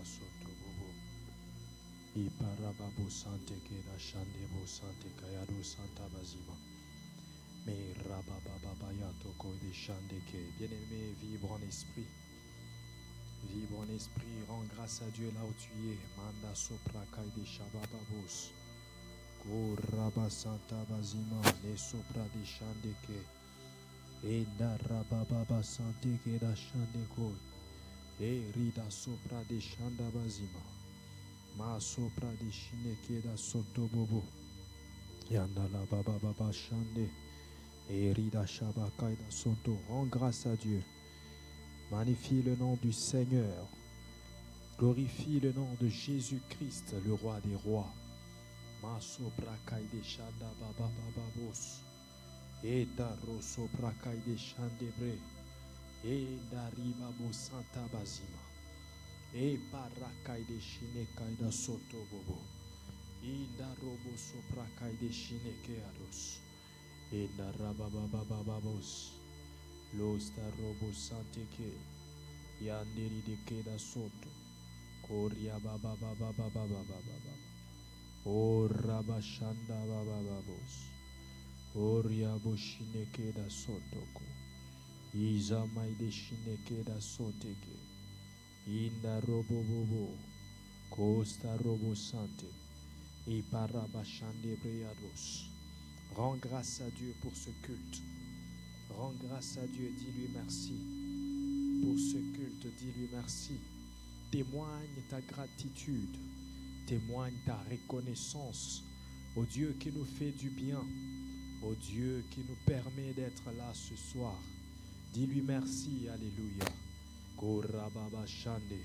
soto bobo. I parababo sante ke da shande bo sante kayado santa bazima. Mais rabababa yato ko de shande ke. Bien-aimé, vibre en esprit. Vibre en esprit, rends grâce à Dieu là où tu es. Manda sopra kai de shabababos. Ko raba santa bazima ne sopra de shande ke. E da rabababa sante ke da shande ko. E rida sopra de shanda bazima. Ma sopra de shineke da soto bobo. Yanda la baba baba shande. Et rida shabakai da soto. Rends grâce à Dieu. Magnifie le nom du Seigneur. Glorifie le nom de Jésus-Christ, le roi des rois. Ma sopra kai de shanda baba baba bos. Et da ro sopra kai de shandebre. Et da riba bo santa bazima. E parakai de shinekai da soto bobo. Inda robo soprakai de shineke ados. Inda rabababababos. Los da robo santeke. Yanderi de keda soto. Koria bababababababababa. O rabashanda babababos. Oria bo shineke da sotoko. Izamai de shineke da soteke. Inda robo bobo. Costa robo sante. Et parabachande briados. Rends grâce à Dieu pour ce culte. Rends grâce à Dieu, dis-lui merci. Pour ce culte, dis-lui merci. Témoigne ta gratitude. Témoigne ta reconnaissance au Dieu qui nous fait du bien. Au Dieu qui nous permet d'être là ce soir. Dis-lui merci, alléluia. Korababashande.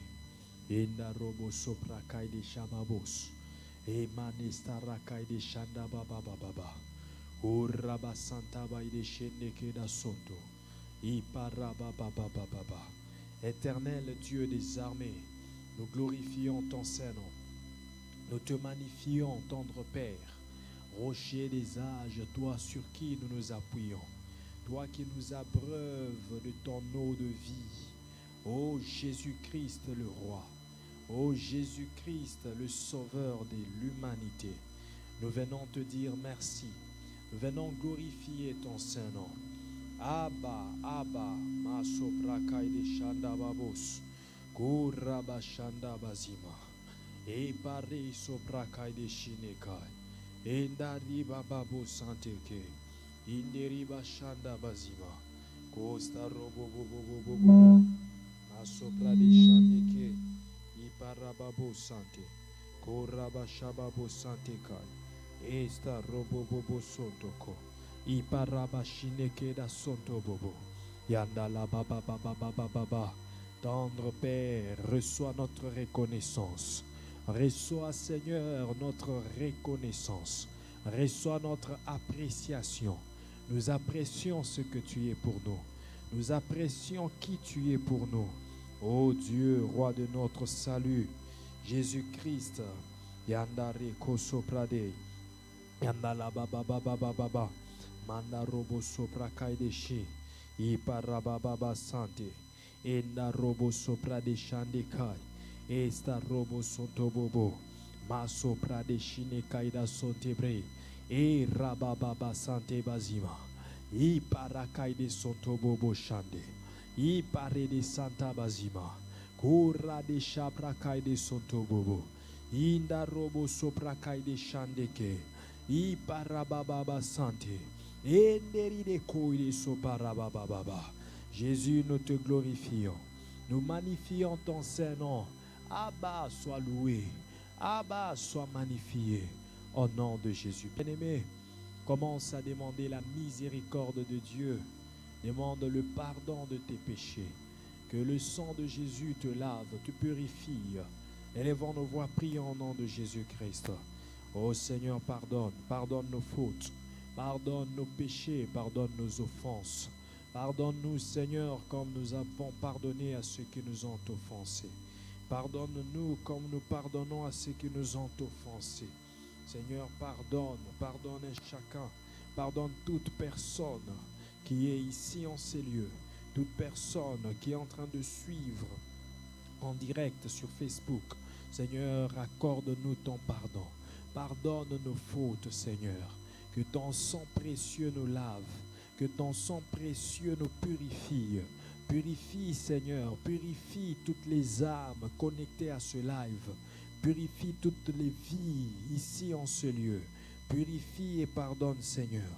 Inda robo sopra kai de shababos. E manistarakai de shanda baba baba. Uraba santa bai de sheneke da soto. I paraba baba baba. Éternel Dieu des armées, nous glorifions ton Saint-Nom. Nous te magnifions, tendre Père. Rocher des âges, toi sur qui nous nous appuyons. Toi qui nous abreuves de ton eau de vie. Ô Jésus-Christ le Roi. Ô Jésus-Christ, le Sauveur de l'humanité, nous venons te dire merci. Nous venons glorifier ton Saint-Nom. Abba, Abba, ma soprakai de shanda babos, kuraba shanda bazima, e pare soprakai de shinekai, e ndariba babo santeke, inderiba shanda bazima, costa robo bobo bobo bobo, ma sopra de shaneke. Iparababo sante, koraba shababo sante kai, esta robo bobo sotoko, iparaba shineke da soto bobo, yanda la baba baba baba baba. Tendre Père, reçois notre reconnaissance, reçois Seigneur notre reconnaissance, reçois notre appréciation. Nous apprécions ce que tu es pour nous, nous apprécions qui tu es pour nous. Ô Dieu, roi de notre salut, Jésus-Christ, Yandare Kosoprade, Yandala Baba Baba Baba, Manda Robo Soprakai de Shi, Iparababa Sante, Enda Robo Soprade Shandekai, Esta Robo Sotobobo, Masoprade Shinekai da Sotebre, E Rababa Sante Bazima, Iparakai de Sotobobo Shande. I pare de Santa Bazima, Kura de Shaprakai de Sotobobo, Inda Robo Soprakai de Shandeke, I Parababa Sante, Enderi de Koi de Soparababa. Jésus, nous te glorifions, nous magnifions ton Saint-Nom. Abba, sois loué, Abba, sois magnifié, au nom de Jésus. Bien-aimé, commence à demander la miséricorde de Dieu. Demande le pardon de tes péchés. Que le sang de Jésus te lave, te purifie. Élevons nos voix, prions au nom de Jésus-Christ. Ô Seigneur, pardonne. Pardonne nos fautes. Pardonne nos péchés. Pardonne nos offenses. Pardonne-nous, Seigneur, comme nous avons pardonné à ceux qui nous ont offensés. Pardonne-nous comme nous pardonnons à ceux qui nous ont offensés. Seigneur, pardonne. Pardonne chacun. Pardonne toute personne qui est ici en ces lieux, toute personne qui est en train de suivre en direct sur Facebook. Seigneur, accorde-nous ton pardon. Pardonne nos fautes, Seigneur. Que ton sang précieux nous lave. Que ton sang précieux nous purifie. Purifie, Seigneur, purifie toutes les âmes connectées à ce live. Purifie toutes les vies ici en ce lieu. Purifie et pardonne, Seigneur.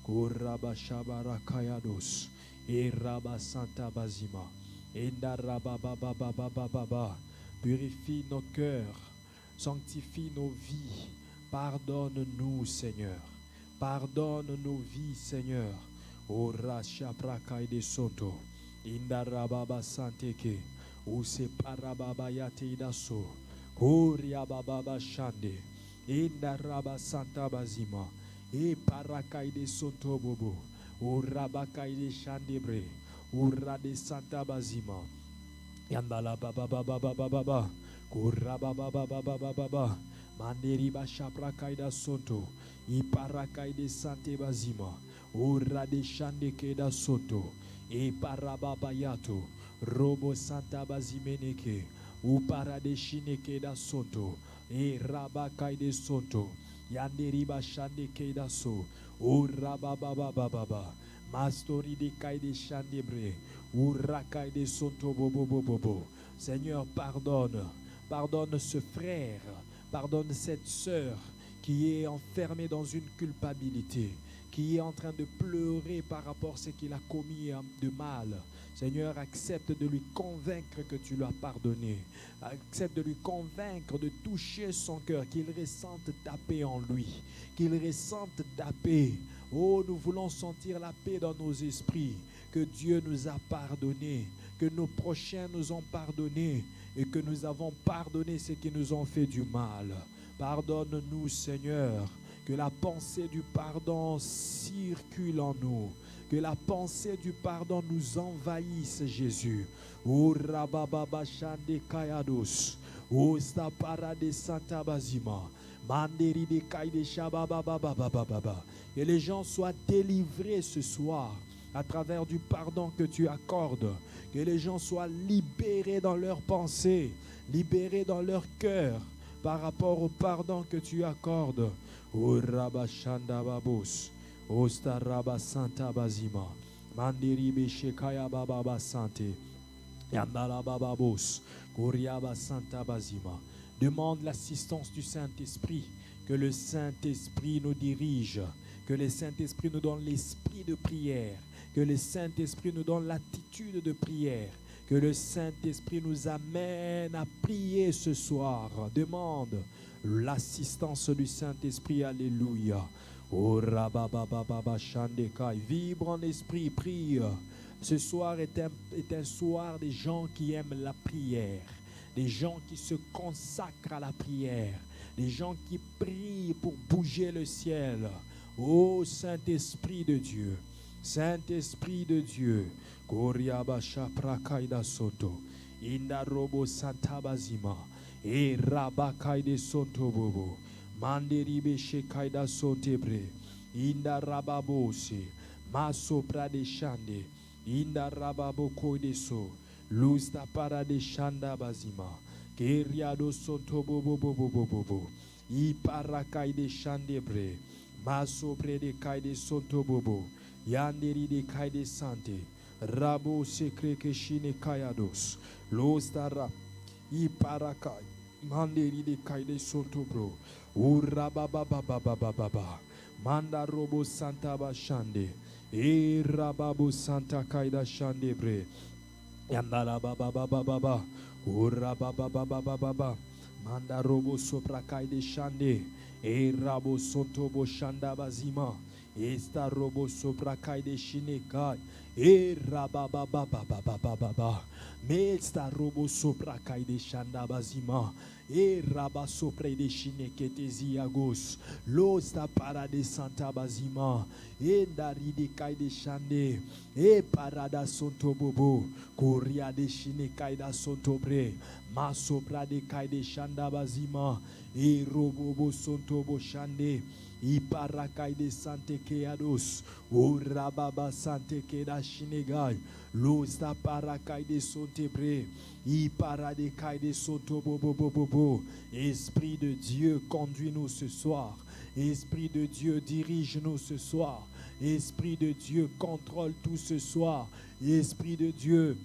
Koraba Shabara Kayados. Et Rabba Santa Bazima. Enda Rabba Baba Baba Baba. Purifie nos cœurs. Sanctifie nos vies. Pardonne-nous, Seigneur. Pardonne nos vies, Seigneur. Ora Shaprakai de Soto. Inda Rababa Santeke. Use Parababa Yate Idaso. Koria Baba Shande. Inda Rabba Santa Bazima. E Parakai de Soto Bobo. Urabakai de Shandebre. Ura de Santa Bazima. Yandala Baba Baba Baba Baba. Kuraba Baba Baba Baba. Manderi Bashaprakai da Soto. I Parakai de Sante Bazima. Ura de Shandeke da Soto. E Parababayato. Robo Santa Bazimeneke. U Paradeshineke da Soto. E Rabakai de Soto. Yanderi Bashandeke da So. U Rabababababa. Mastori de Kai de Shandebre. U Rakai de Soto Bobo Bobo. Seigneur, pardonne. Pardonne ce frère. Pardonne cette sœur qui est enfermée dans une culpabilité, qui est en train de pleurer par rapport à ce qu'il a commis de mal. Seigneur, accepte de lui convaincre que tu lui as pardonné. Accepte de lui convaincre de toucher son cœur, qu'il ressente ta paix en lui, qu'il ressente ta paix. Oh, nous voulons sentir la paix dans nos esprits, que Dieu nous a pardonné, que nos prochains nous ont pardonné et que nous avons pardonné ceux qui nous ont fait du mal. Pardonne-nous, Seigneur, que la pensée du pardon circule en nous, que la pensée du pardon nous envahisse, Jésus. O Rabababa Shande Kayados, O Stapara de Santa Bazima, Manderi de Kaide Shababababababa. Que les gens soient délivrés ce soir à travers du pardon que tu accordes. Que les gens soient libérés dans leurs pensées, libérés dans leur cœur par rapport au pardon que tu accordes. O Rabashanda Babos, O Staraba Santa Bazima, Mandiri Beshekaya Baba Sante, Yandala Babos, Koriaba Santa Bazima. Demande l'assistance du Saint-Esprit, que le Saint-Esprit nous dirige, que le Saint-Esprit nous donne l'esprit de prière, que le Saint-Esprit nous donne l'attitude de prière, que le Saint-Esprit nous amène à prier ce soir. Demande l'assistance du Saint-Esprit. Alléluia. Oh, rababababa shandekai. Vibre en esprit, prie. Ce soir est un soir des gens qui aiment la prière, des gens qui se consacrent à la prière, des gens qui prient pour bouger le ciel. Oh, Saint-Esprit de Dieu, Saint-Esprit de Dieu, Koriaba Shaprakaida Soto, Inda Robo Santa Bazima, E Rabakaide Soto Bobo, Manderibe Shekaida Sotebre, Inda Rababose, Maso Prade Shande, Inda Rababo Koideso, Luz da Parade Shanda Bazima, Keriado Soto Bobo Bobo Bobo, I Parakaide Shandebre, Maso Prede Kaide Soto Bobo, Yanderi de Kaide Sante, Rabo Sekre Keshine Kayados, Los Dara, I Parakai, Manderi de Kaide Soto Bro, Urababababababa, Manda Robo Santa Bashande, E Rababo Santa Kaida Shandebre, Yandala Bababababa, Urabababababa, Manda Robo Sopra Kaide Shande, E Rabo Sotobo Shanda Bazima, Esta Robo Sopra Kaide Shinekai, E Rababababababa, Mesta Robo Sopra Kaide Shanda Bazima, E Raba Sopra de Shineketezi Agos, Losta Para de Santa Bazima, E Dari de Kaide Shande, E Parada Sonto Bobo, Koria de Shinekai da Sontobre, Masopra de Kaide Shanda Bazima, E Robobo Sontobo Shande, I Parakai de Sante Keados, O Rababa Sante Keda Shinegai, Losta parakai de sontebre. I parade kai de sonto bobo bobo bo. Esprit de Dieu, conduis-nous ce soir. Esprit de Dieu, dirige-nous ce soir. Esprit de Dieu, contrôle tout ce soir. Esprit de Dieu,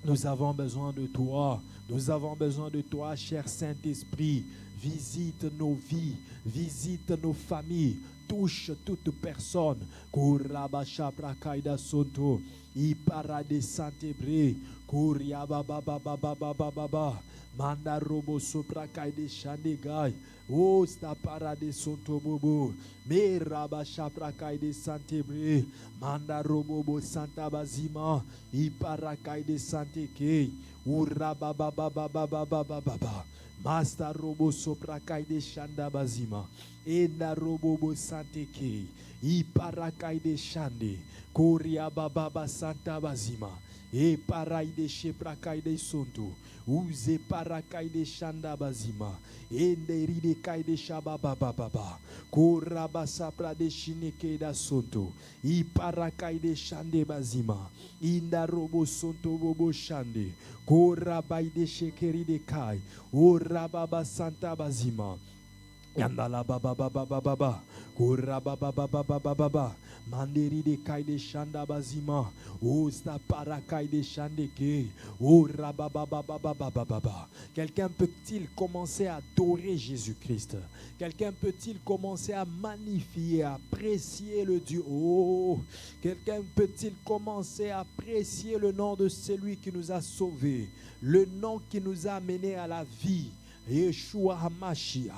nous avons besoin de toi. Nous avons besoin de toi, cher Saint-Esprit. Visite nos vies, visite nos familles, touche toute personne. Kurabasha prakaida sonto, iparade santebre, kuriaba baba baba baba baba, manda robo soprakaide shandegai. Oh, sta parade sonto bobo, me rabasha prakaide santebre, manda robo santa bazima, iparakaide santeke, uraba baba baba baba baba. Master robo soprakai de shanda bazima. Enda robo santeke. Iparakai de shande. Koria baba santa bazima. E parai de sheprakai de sonto. Uze parakai de shanda bazima. Ende ride kai de shababa baba. Koraba sapra de shineke da sonto. Iparakai de shande bazima. Inda robo sonto bobo shande. Korabai de shekeri de kai. O rababa santa bazima. Yandala baba baba baba baba. Korababa baba baba baba. Manderi de kai de shanda bazima. O sta para kai de shandeke. O rababa baba baba baba. Quelqu'un peut-il commencer à adorer Jésus-Christ? Quelqu'un peut-il commencer à magnifier, à apprécier le Dieu? Oh, quelqu'un peut-il commencer à apprécier le nom de celui qui nous a sauvés, le nom qui nous a amenés à la vie? Yeshua HaMashiach,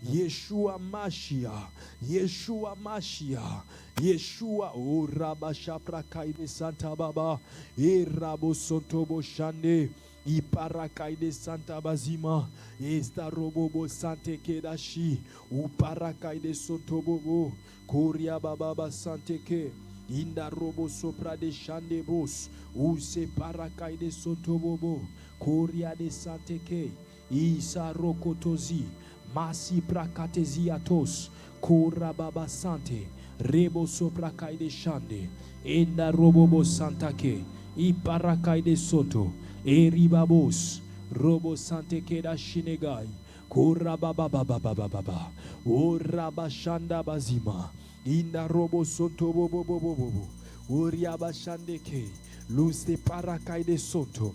Yeshua Mashiach, Yeshua Mashiach, Yeshua, O Rabasha Prakai de Santa Baba, E Rabo Sontobo Shande, Iparakai de Santa Bazima, Esta Robobo Sante Kedashi, Uparakai de Sontobobo, Koria Baba Santeke, Inda Robo Sopra de Shandebos, Use Parakai de Sontobobo, Koria de Santeke, Isa rokotozi, masi prakatezi atos, kora baba sante, rebo soprakai de shande, enda robobo santake, iparakai de soto, eribabos, robo sante keda shinegai, kora baba baba baba baba, ora bashanda bazima, inda robo soto bobo bobo bobo, oria bashande ke, luz de parakai de soto.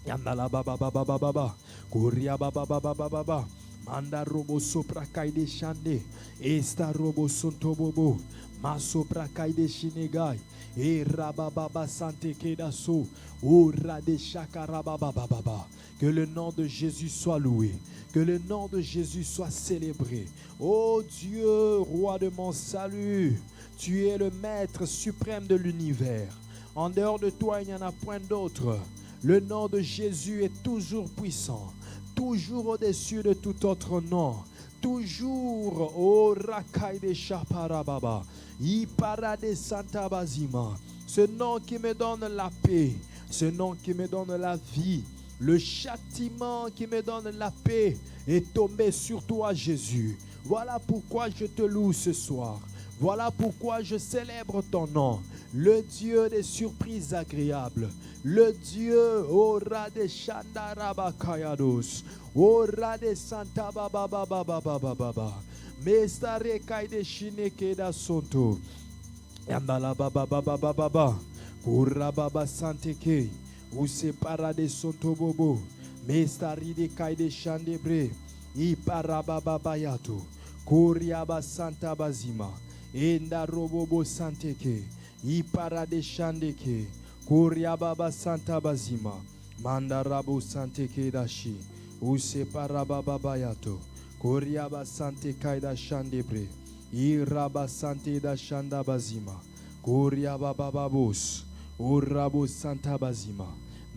Yandala baba baba baba baba, Korea baba baba baba baba, Manda robo sopra kaide shande, Esta robo sonto bobo, Masopra kaide shinegai, E rababa sante kedaso, O rade shakara baba baba. Que le nom de Jésus soit loué, que le nom de Jésus soit célébré. Oh Dieu, roi de mon salut, tu es le maître suprême de l'univers. En dehors de toi, il n'y en a point d'autre. Le nom de Jésus est toujours puissant, toujours au-dessus de tout autre nom, toujours au Rakai de Chaparababa, Ipara de Santa Bazima, ce nom qui me donne la paix, ce nom qui me donne la vie, le châtiment qui me donne la paix est tombé sur toi, Jésus. Voilà pourquoi je te loue ce soir. Voilà pourquoi je célèbre ton nom, le Dieu des surprises agréables, le Dieu, ora de Shandaraba Kayados, ora de Santa Baba Baba Baba Baba, Mestare Kaide Shineke da Sonto, Yandala Baba Baba Baba Baba, Ura Baba Santeke, Use Para de Sonto Bobo, Mestari de Kaide Shandebre, Ipara Baba Bayato, Kuriaba Santa Bazima, Enda robobo santeke, ipara de shandeke, kuria baba santa bazima, manda rabo santeke dashi, use para baba bayato, kuria ba sante kaida shandebre, iraba sante da shanda bazima, kuria baba babos, urabo santa bazima,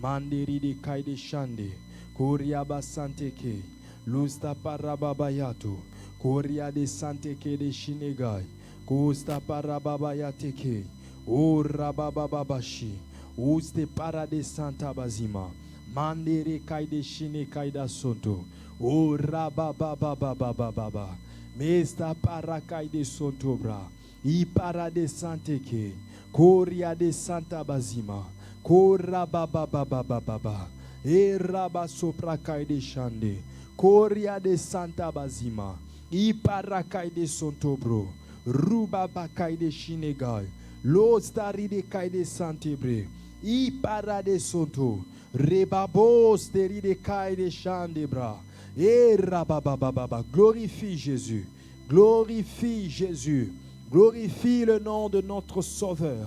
mandiri de kaide shande, kuria ba santeke, lusta para baba yato, kuria de santeke de shinegai. Costa para babaya teke, o rabababashi, uste para de Santa Bazima, mandere kai de shine kai da sonto, o rababababababa, mesta para kai de sonto bra, I para de santeke, Coria de Santa Bazima, Kora baba baba baba. E raba sopra kaide shande. Koria de Santa Bazima. Iparakai de Sontobro. Ruba bakai de Shinegai. Lo stari de kaide Santebre. Ipara de Sonto. Rebabo steri de kaide Shandebra. Et rababababa. Glorifie Jésus. Glorifie Jésus. Glorifie le nom de notre Sauveur.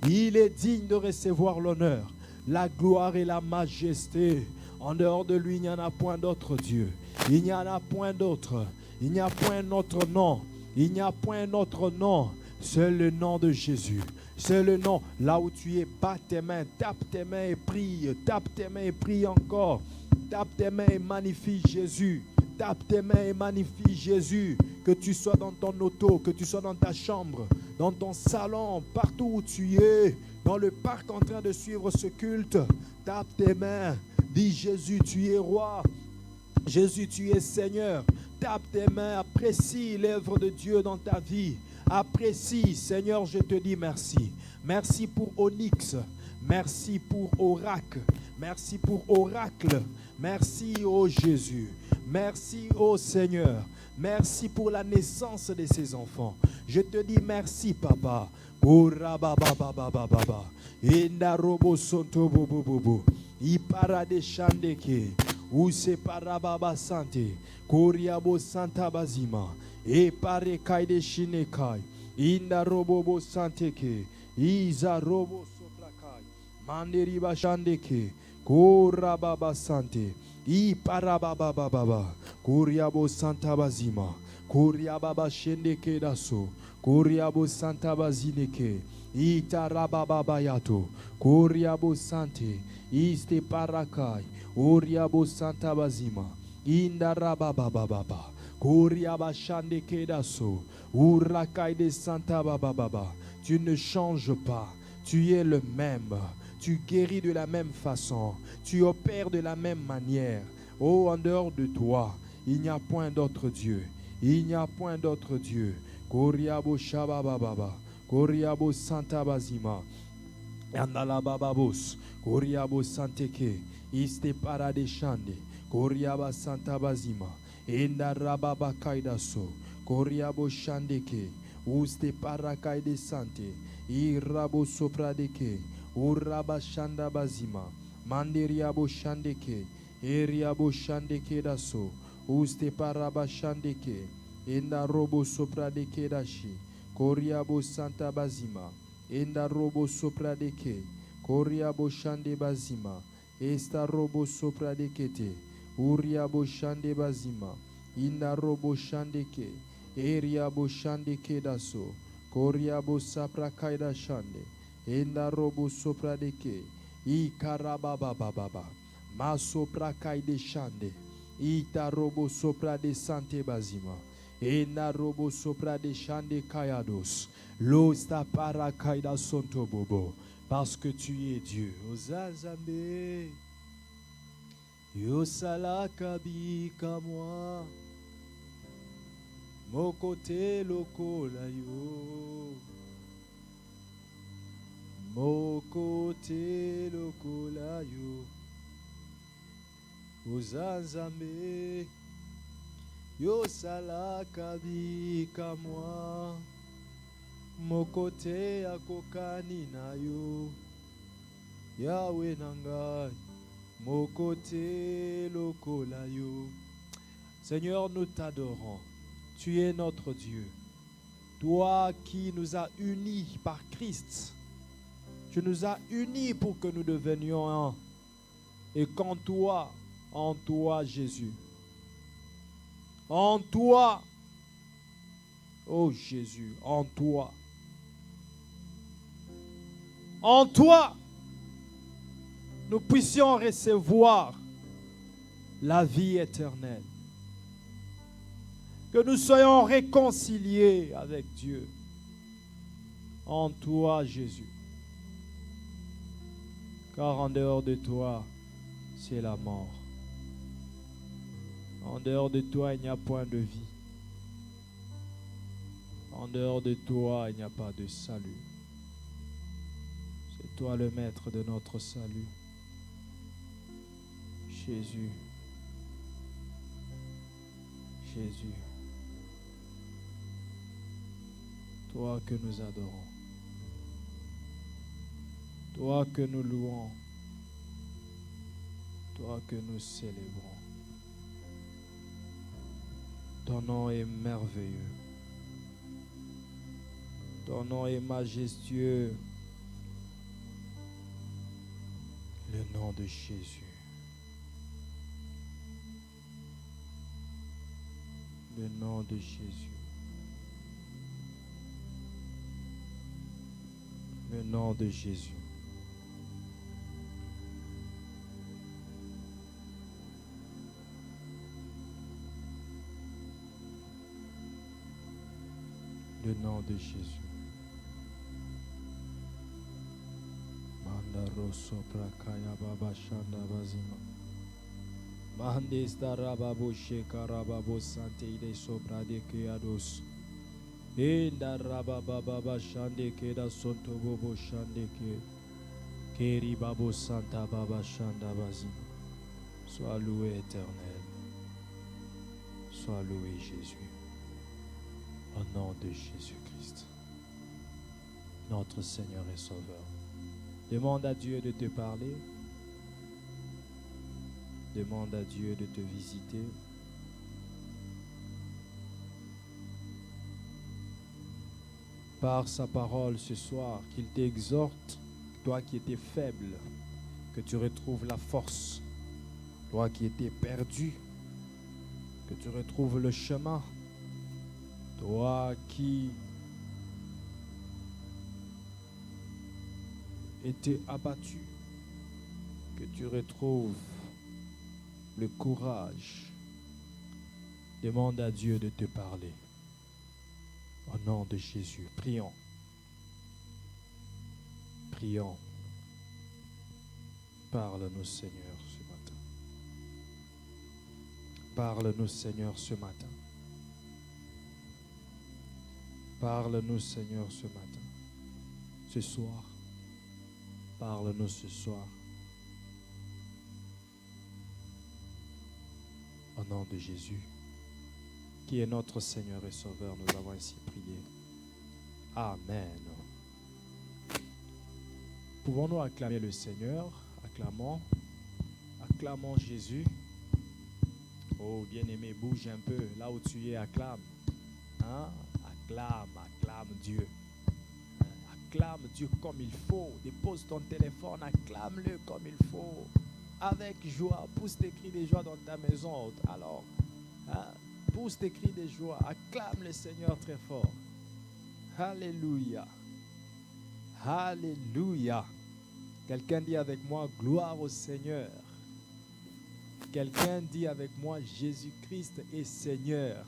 Il est digne de recevoir l'honneur, la gloire et la majesté. En dehors de lui, il n'y en a point d'autre Dieu. Il n'y en a point d'autre. Il n'y a point notre nom. Il n'y a point notre nom. Seul le nom de Jésus. C'est le nom. Là où tu es, bats tes mains, tape tes mains et prie. Tape tes mains et prie encore. Tape tes mains et magnifie Jésus. Tape tes mains et magnifie Jésus. Que tu sois dans ton auto, que tu sois dans ta chambre, dans ton salon, partout où tu es, dans le parc en train de suivre ce culte. Tape tes mains. Dis Jésus, tu es roi. Jésus, tu es Seigneur. Tape tes mains. Apprécie l'œuvre de Dieu dans ta vie. Apprécie, Seigneur, je te dis merci. Merci pour Onyx. Merci pour Oracle. Merci pour Oracle. Merci, ô Jésus. Merci, ô Seigneur. Merci pour la naissance de ces enfants. Je te dis merci, Papa. Enda robo sonto bobo bobo. Ipara de chandeke. Use parababa sante. Koriabo santa bazima. E pare kai de shinekai. Inda robo bo santeke. Iza robo soplakai. Manderiba shandeke. Korababa sante. I parababa baba. Koriabo santa bazima. Koriababa shendeke daso. Koriabo santa bazineke. Itarababa bayato. Koriabo sante. Iste parakai. Oriabo santa bazima. Indarababa baba. Koriaba shandeke daso. Urakai de santa baba. Tu ne changes pas. Tu es le même. Tu guéris de la même façon. Tu opères de la même manière. Oh, en dehors de toi, il n'y a point d'autre Dieu. Il n'y a point d'autre Dieu. Koriabo shabababa. Koriabo santa bazima. Andala bababos. Koriabo santeke. Iste parade shande. Koriaba santa bazima. Enda rababa kaidaso. Koriabo shandeke. Uste parakai de sante. Irabo sopradeke. Uraba shanda bazima. Manderiabo shandeke. Eriabo shandeke daso. Uste paraba shandeke. Enda robo sopradeke dashi. Koriabo santa bazima. Enda robo sopradeke. Koriabo shande bazima. Esta robo sopradekete. Uriabo shande bazima. Inda robo shandeke. Eriabo shandeke daso. Koriabo sapra kaida shande. Enda robo sopradeke. I karababa baba. Ma sopra kaide shande. Ita robo sopra de sante bazima. Enda robo sopra de shande kayados. Lo sta para kaida sonto bobo. Parce que tu es Dieu. Ozazambe. Yo salakabi kamwa. Mokote lokola yo. Mokote lokola yo. Ozazambe. Yo salakabi kamwa. Mokote akokani na yo. Yahweh nangai. Mokote lokola yo. Seigneur, nous t'adorons. Tu es notre Dieu. Toi qui nous as unis par Christ. Tu nous as unis pour que nous devenions un. Et qu'en toi, Jésus. En toi, oh Jésus, en toi. En toi, nous puissions recevoir la vie éternelle. Que nous soyons réconciliés avec Dieu. En toi, Jésus. Car en dehors de toi, c'est la mort. En dehors de toi, il n'y a point de vie. En dehors de toi, il n'y a pas de salut. C'est toi le maître de notre salut. Jésus. Jésus. Toi que nous adorons. Toi que nous louons. Toi que nous célébrons. Ton nom est merveilleux. Ton nom est majestueux. Le nom de Jésus. Le nom de Jésus. Le nom de Jésus. Le nom de Jésus. Mandaro sopra kaya baba shanda bazima. Mandesta rababo sheka rababo sante ide sopra de keados. Inda rababa baba shande keda sonto bobo shande ke. Keri babo santa baba shanda bazima. Sois loué éternel. Sois loué Jésus. Au nom de Jésus-Christ, notre Seigneur et Sauveur. Demande à Dieu de te parler. Demande à Dieu de te visiter. Par sa parole ce soir, qu'il t'exhorte, toi qui étais faible, que tu retrouves la force. Toi qui étais perdu, que tu retrouves le chemin. Toi qui étais abattu, que tu retrouves le courage. Demande à Dieu de te parler. Au nom de Jésus, prions. Prions. Parle-nous, Seigneur, ce matin. Parle-nous, Seigneur, ce matin. Parle-nous, Seigneur, ce matin. Ce soir. Parle-nous ce soir. Au nom de Jésus, qui est notre Seigneur et Sauveur, nous avons ainsi prié. Amen. Pouvons-nous acclamer le Seigneur? Acclamons. Acclamons Jésus. Oh, bien-aimé, bouge un peu. Là où tu es, acclame. Hein? Acclame Dieu. Acclame Dieu comme il faut. Dépose ton téléphone, acclame-le comme il faut. Avec joie, pousse tes cris de joie dans ta maison. Alors, pousse tes cris de joie. Acclame le Seigneur très fort. Alléluia. Alléluia. Quelqu'un dit avec moi, gloire au Seigneur. Quelqu'un dit avec moi, Jésus-Christ est Seigneur.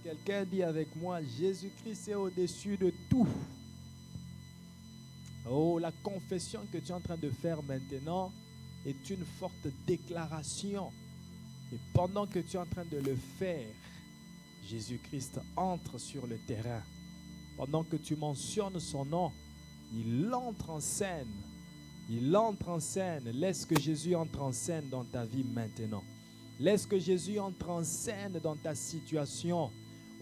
Quelqu'un dit avec moi, Jésus-Christ est au-dessus de tout. Oh, la confession que tu es en train de faire maintenant est une forte déclaration. Et pendant que tu es en train de le faire, Jésus-Christ entre sur le terrain. Pendant que tu mentionnes son nom, il entre en scène. Il entre en scène. Laisse que Jésus entre en scène dans ta vie maintenant. Laisse que Jésus entre en scène dans ta situation.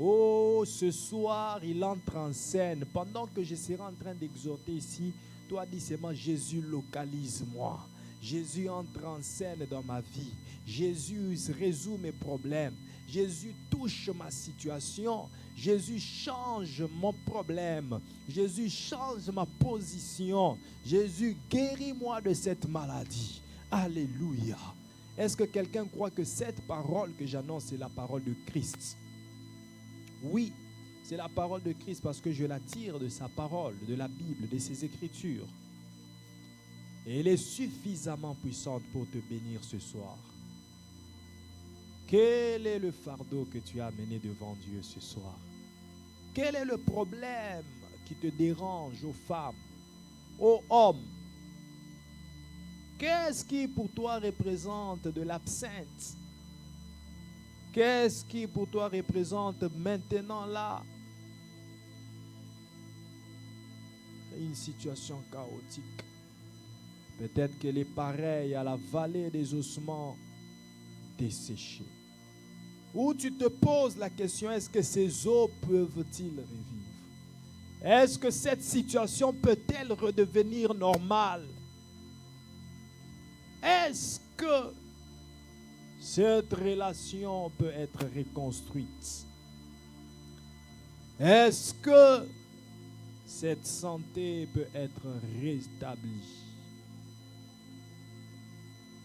Oh, ce soir, il entre en scène. Pendant que je serai en train d'exhorter ici, toi dis seulement, Jésus, localise-moi. Jésus entre en scène dans ma vie. Jésus résout mes problèmes. Jésus touche ma situation. Jésus change mon problème. Jésus change ma position. Jésus guéris-moi de cette maladie. Alléluia. Est-ce que quelqu'un croit que cette parole que j'annonce est la parole de Christ? Oui, c'est la parole de Christ parce que je la tire de sa parole, de la Bible, de ses Écritures. Et elle est suffisamment puissante pour te bénir ce soir. Quel est le fardeau que tu as amené devant Dieu ce soir? Quel est le problème qui te dérange aux femmes, aux hommes? Qu'est-ce qui pour toi représente de l'absinthe? Qu'est-ce qui pour toi représente maintenant là une situation chaotique. Peut-être qu'elle est pareille à la vallée des ossements desséchés. Où tu te poses la question, est-ce que ces eaux peuvent-ils revivre? Est-ce que cette situation peut-elle redevenir normale? Est-ce que cette relation peut être reconstruite? Est-ce que cette santé peut être rétablie?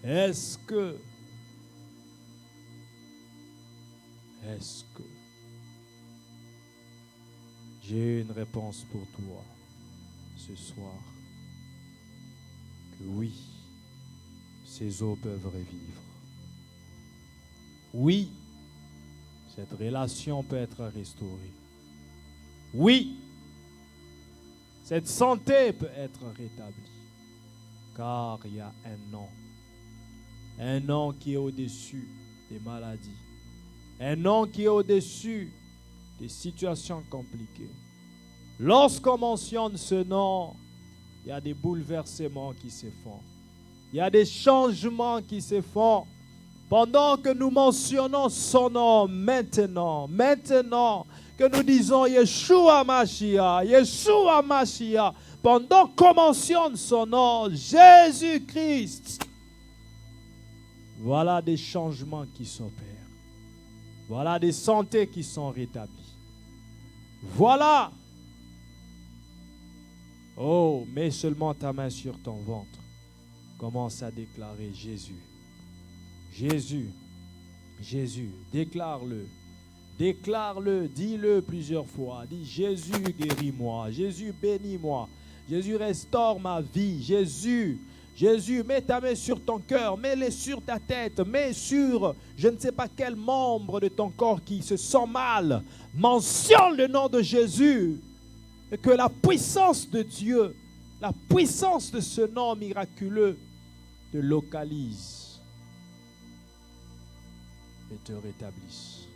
Est-ce que j'ai une réponse pour toi ce soir? Que oui, ces eaux peuvent revivre. Oui, cette relation peut être restaurée. Oui, cette santé peut être rétablie. Car il y a un nom qui est au-dessus des maladies. Un nom qui est au-dessus des situations compliquées. Lorsqu'on mentionne ce nom, il y a des bouleversements qui se font. Il y a des changements qui se font. Pendant que nous mentionnons son nom maintenant que nous disons Yeshua Mashiach, Yeshua Mashiach, pendant qu'on mentionne son nom, Jésus-Christ, voilà des changements qui s'opèrent. Voilà des santé qui sont rétablies. Voilà. Oh, mets seulement ta main sur ton ventre. Commence à déclarer Jésus. Jésus. Jésus. Déclare-le. Déclare-le. Dis-le plusieurs fois. Dis Jésus, guéris-moi. Jésus, bénis-moi. Jésus, restaure ma vie. Jésus. Jésus, mets ta main sur ton cœur, mets-les sur ta tête, mets sur je ne sais pas quel membre de ton corps qui se sent mal. Mentionne le nom de Jésus et que la puissance de Dieu, la puissance de ce nom miraculeux te localise et te rétablisse.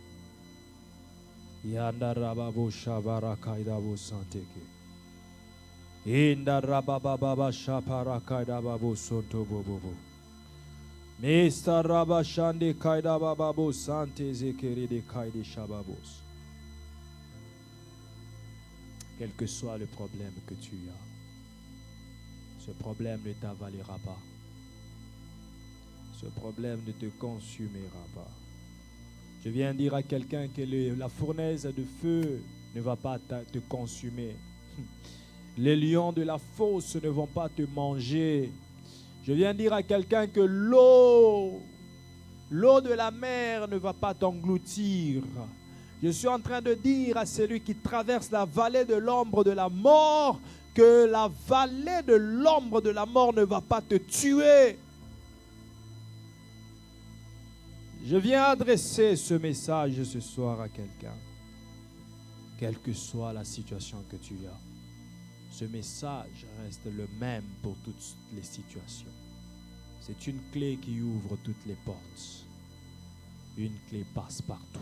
Yandarababo shabarakaidabo santeke. Inda rabababa shapara kaida babo sonto bobobo. Mesta rabashande kaida bababo sante zekeri de kaide shababos. Quel que soit le problème que tu as, ce problème ne t'avalera pas. Ce problème ne te consumera pas. Je viens dire à quelqu'un que la fournaise de feu ne va pas te consumer. Les lions de la fosse ne vont pas te manger. Je viens dire à quelqu'un que l'eau de la mer ne va pas t'engloutir. Je suis en train de dire à celui qui traverse la vallée de l'ombre de la mort que la vallée de l'ombre de la mort ne va pas te tuer. Je viens adresser ce message ce soir à quelqu'un, quelle que soit la situation que tu as. Ce message reste le même pour toutes les situations. C'est une clé qui ouvre toutes les portes. Une clé passe partout.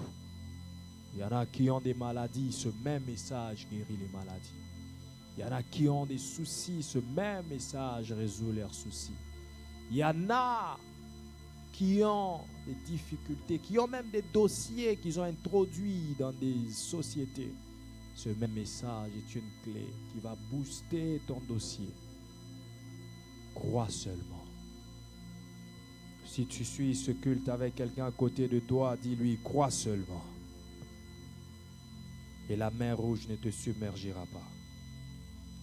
Il y en a qui ont des maladies, ce même message guérit les maladies. Il y en a qui ont des soucis, ce même message résout leurs soucis. Il y en a qui ont des difficultés, qui ont même des dossiers qu'ils ont introduits dans des sociétés. Ce même message est une clé qui va booster ton dossier. Crois seulement. Si tu suis ce culte avec quelqu'un à côté de toi, dis-lui, crois seulement. Et la mer rouge ne te submergera pas.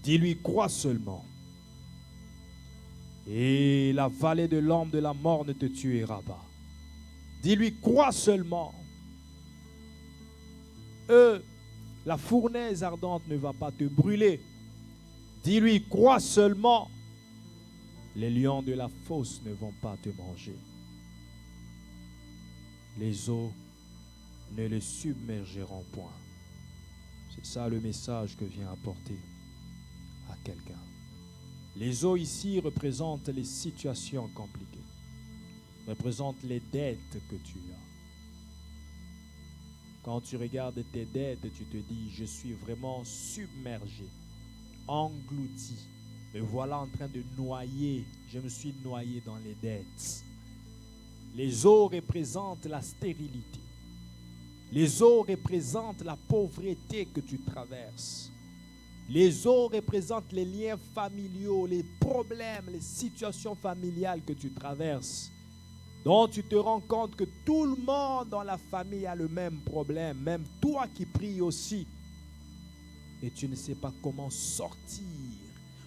Dis-lui, crois seulement. Et la vallée de l'ombre de la mort ne te tuera pas. Dis-lui, crois seulement. La fournaise ardente ne va pas te brûler. Dis-lui, crois seulement. Les lions de la fosse ne vont pas te manger. Les eaux ne le submergeront point. C'est ça le message que vient apporter à quelqu'un. Les eaux ici représentent les situations compliquées, représentent les dettes que tu as. Quand tu regardes tes dettes, tu te dis, je suis vraiment submergé. englouti. Me voilà en train de noyer. Je me suis noyé dans les dettes. Les eaux représentent la stérilité. Les eaux représentent la pauvreté que tu traverses. Les eaux représentent les liens familiaux, les problèmes, les situations familiales que tu traverses. Donc tu te rends compte que tout le monde dans la famille a le même problème, même toi qui pries aussi. Et tu ne sais pas comment sortir,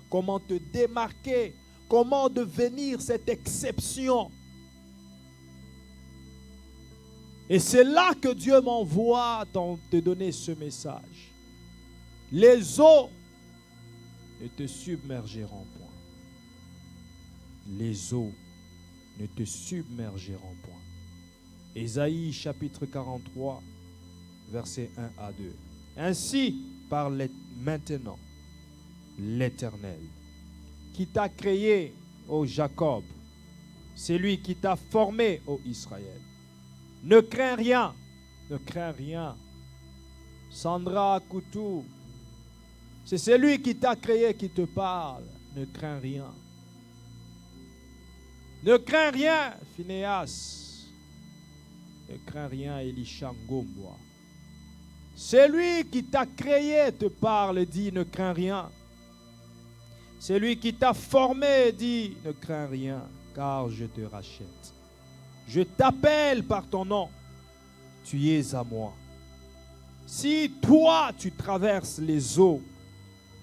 comment te démarquer, comment devenir cette exception. Et c'est là que Dieu m'envoie te donner ce message. Les eaux ne te submergeront point. Les eaux ne te submergeront point. Ésaïe chapitre 43, versets 1 à 2. Ainsi parle maintenant l'Éternel, qui t'a créé, ô Jacob, c'est lui qui t'a formé, ô Israël. Ne crains rien, ne crains rien. Sandra Koutou, c'est celui qui t'a créé qui te parle. Ne crains rien. Ne crains rien, Phinéas. Ne crains rien, Elisha Ngomboa. C'est lui qui t'a créé te parle, dit ne crains rien. C'est lui qui t'a formé, dit ne crains rien, car je te rachète. Je t'appelle par ton nom, tu es à moi. Si toi tu traverses les eaux,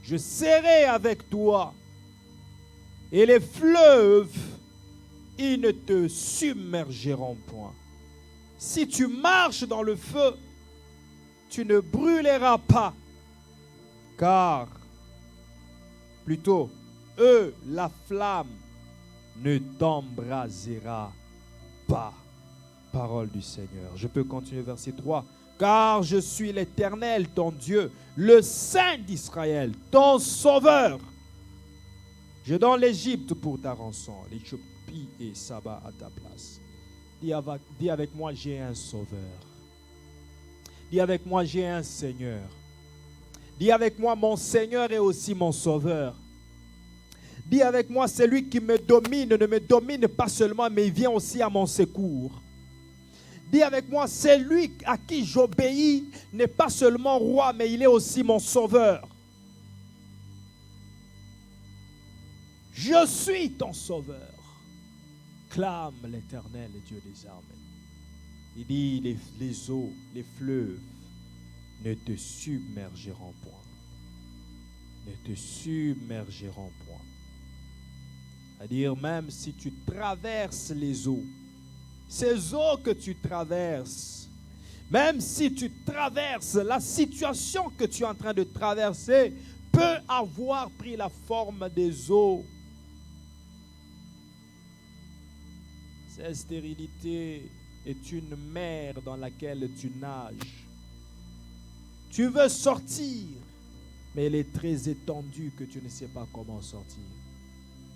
je serai avec toi. Et les fleuves, ils ne te submergeront point. Si tu marches dans le feu, tu ne brûleras pas. Car, plutôt, la flamme ne t'embrasera pas. Parole du Seigneur. Je peux continuer verset 3. Car je suis l'Éternel, ton Dieu, le Saint d'Israël, ton Sauveur. Je donne l'Égypte pour ta rançon, l'Éthiopie et Saba à ta place. Dis avec moi, j'ai un Sauveur. Dis avec moi, j'ai un Seigneur. Dis avec moi, mon Seigneur est aussi mon Sauveur. Dis avec moi, celui qui me domine ne me domine pas seulement, mais il vient aussi à mon secours. Dis avec moi, celui à qui j'obéis n'est pas seulement roi, mais il est aussi mon Sauveur. Je suis ton Sauveur. Clame l'Éternel, Dieu des armées. Il dit, les eaux, les fleuves ne te submergeront point. Ne te submergeront point. C'est-à-dire, même si tu traverses les eaux, ces eaux que tu traverses, même si tu traverses la situation que tu es en train de traverser, peut avoir pris la forme des eaux. Cette stérilité est une mer dans laquelle tu nages. Tu veux sortir, mais elle est très étendue que tu ne sais pas comment sortir.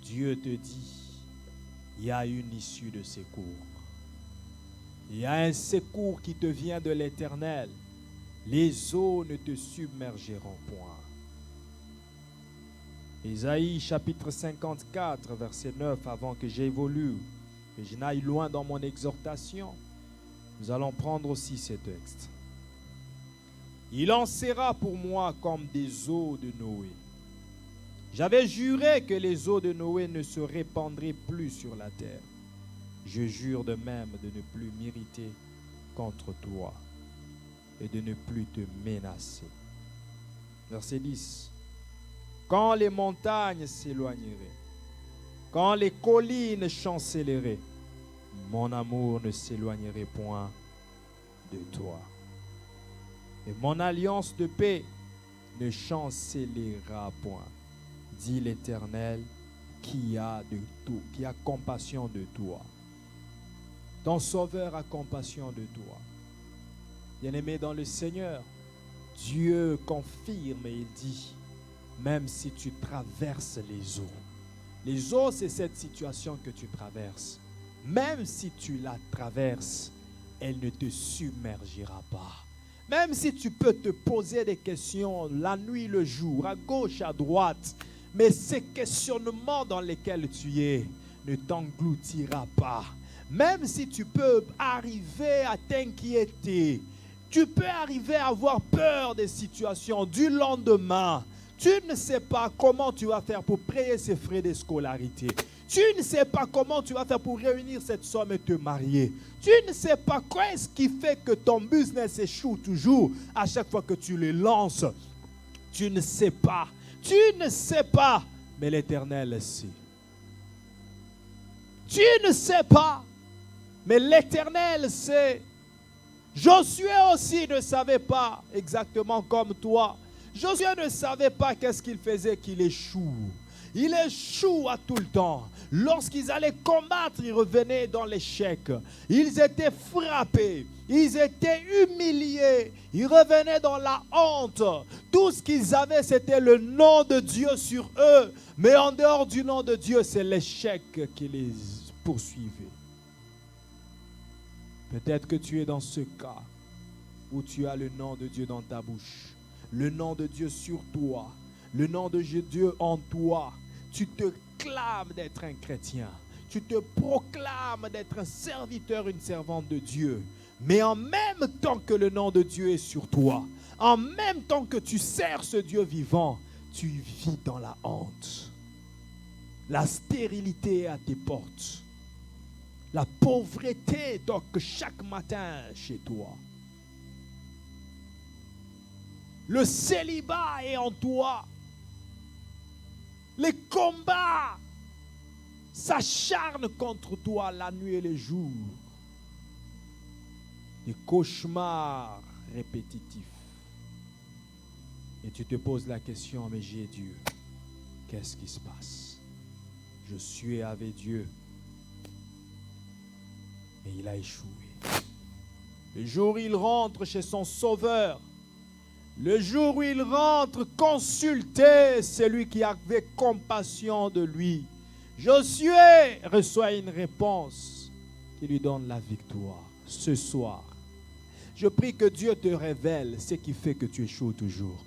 Dieu te dit, il y a une issue de secours. Il y a un secours qui te vient de l'Éternel. Les eaux ne te submergeront point. Ésaïe chapitre 54, verset 9, avant que j'évolue, que je n'aille loin dans mon exhortation, nous allons prendre aussi ce texte. Il en sera pour moi comme des eaux de Noé. J'avais juré que les eaux de Noé ne se répandraient plus sur la terre. Je jure de même de ne plus m'irriter contre toi et de ne plus te menacer. Verset 10. Quand les montagnes s'éloigneraient, quand les collines chancelleraient, mon amour ne s'éloignerait point de toi. Et mon alliance de paix ne chancellera point, dit l'Éternel qui a compassion de toi. Ton Sauveur a compassion de toi. Bien-aimé dans le Seigneur, Dieu confirme et il dit, même si tu traverses les eaux, c'est cette situation que tu traverses. Même si tu la traverses, elle ne te submergera pas. Même si tu peux te poser des questions la nuit, le jour, à gauche, à droite, mais ces questionnements dans lesquels tu es ne t'engloutira pas. Même si tu peux arriver à t'inquiéter, tu peux arriver à avoir peur des situations du lendemain. Tu ne sais pas comment tu vas faire pour payer ces frais de scolarité. Tu ne sais pas comment tu vas faire pour réunir cette somme et te marier. Tu ne sais pas quoi est-ce qui fait que ton business échoue toujours à chaque fois que tu le lances. Tu ne sais pas. Tu ne sais pas. Mais l'Éternel sait. Tu ne sais pas. Mais l'Éternel sait. Josué aussi ne savait pas exactement comme toi. Josué ne savait pas qu'est-ce qu'il faisait qu'il échoue. Il échoue à tout le temps. Lorsqu'ils allaient combattre, ils revenaient dans l'échec. Ils étaient frappés. Ils étaient humiliés. Ils revenaient dans la honte. Tout ce qu'ils avaient, c'était le nom de Dieu sur eux. Mais en dehors du nom de Dieu, c'est l'échec qui les poursuivait. Peut-être que tu es dans ce cas où tu as le nom de Dieu dans ta bouche. Le nom de Dieu sur toi. Le nom de Dieu en toi. Tu te clames d'être un chrétien. Tu te proclames d'être un serviteur, une servante de Dieu. Mais en même temps que le nom de Dieu est sur toi, en même temps que tu sers ce Dieu vivant, tu vis dans la honte. La stérilité est à tes portes. La pauvreté toque chaque matin chez toi. Le célibat est en toi. Les combats s'acharnent contre toi la nuit et le jour. Des cauchemars répétitifs. Et tu te poses la question, mais j'ai Dieu. Qu'est-ce qui se passe? Je suis avec Dieu. Et il a échoué. Le jour où il rentre chez son sauveur, le jour où il rentre consulter celui qui avait compassion de lui, Josué reçoit une réponse qui lui donne la victoire. Ce soir, je prie que Dieu te révèle ce qui fait que tu échoues toujours.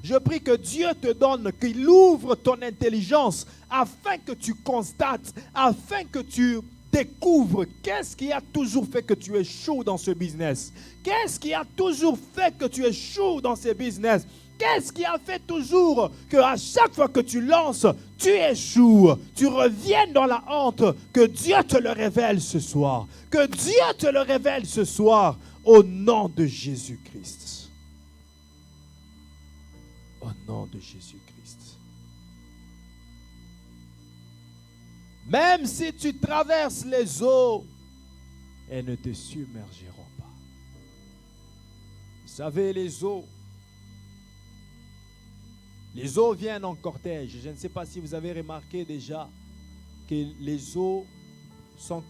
Je prie que Dieu te donne, qu'il ouvre ton intelligence afin que tu constates, afin que tu découvres qu'est-ce qui a toujours fait que tu échoues dans ce business. Qu'est-ce qui a toujours fait que tu échoues dans ce business? Qu'est-ce qui a fait toujours qu'à chaque fois que tu lances, tu échoues, tu reviens dans la honte? Que Dieu te le révèle ce soir. Que Dieu te le révèle ce soir au nom de Jésus-Christ. Au nom de Jésus-Christ. Même si tu traverses les eaux, elles ne te submergeront pas. Vous savez, les eaux viennent en cortège. Je ne sais pas si vous avez remarqué déjà que les eaux sont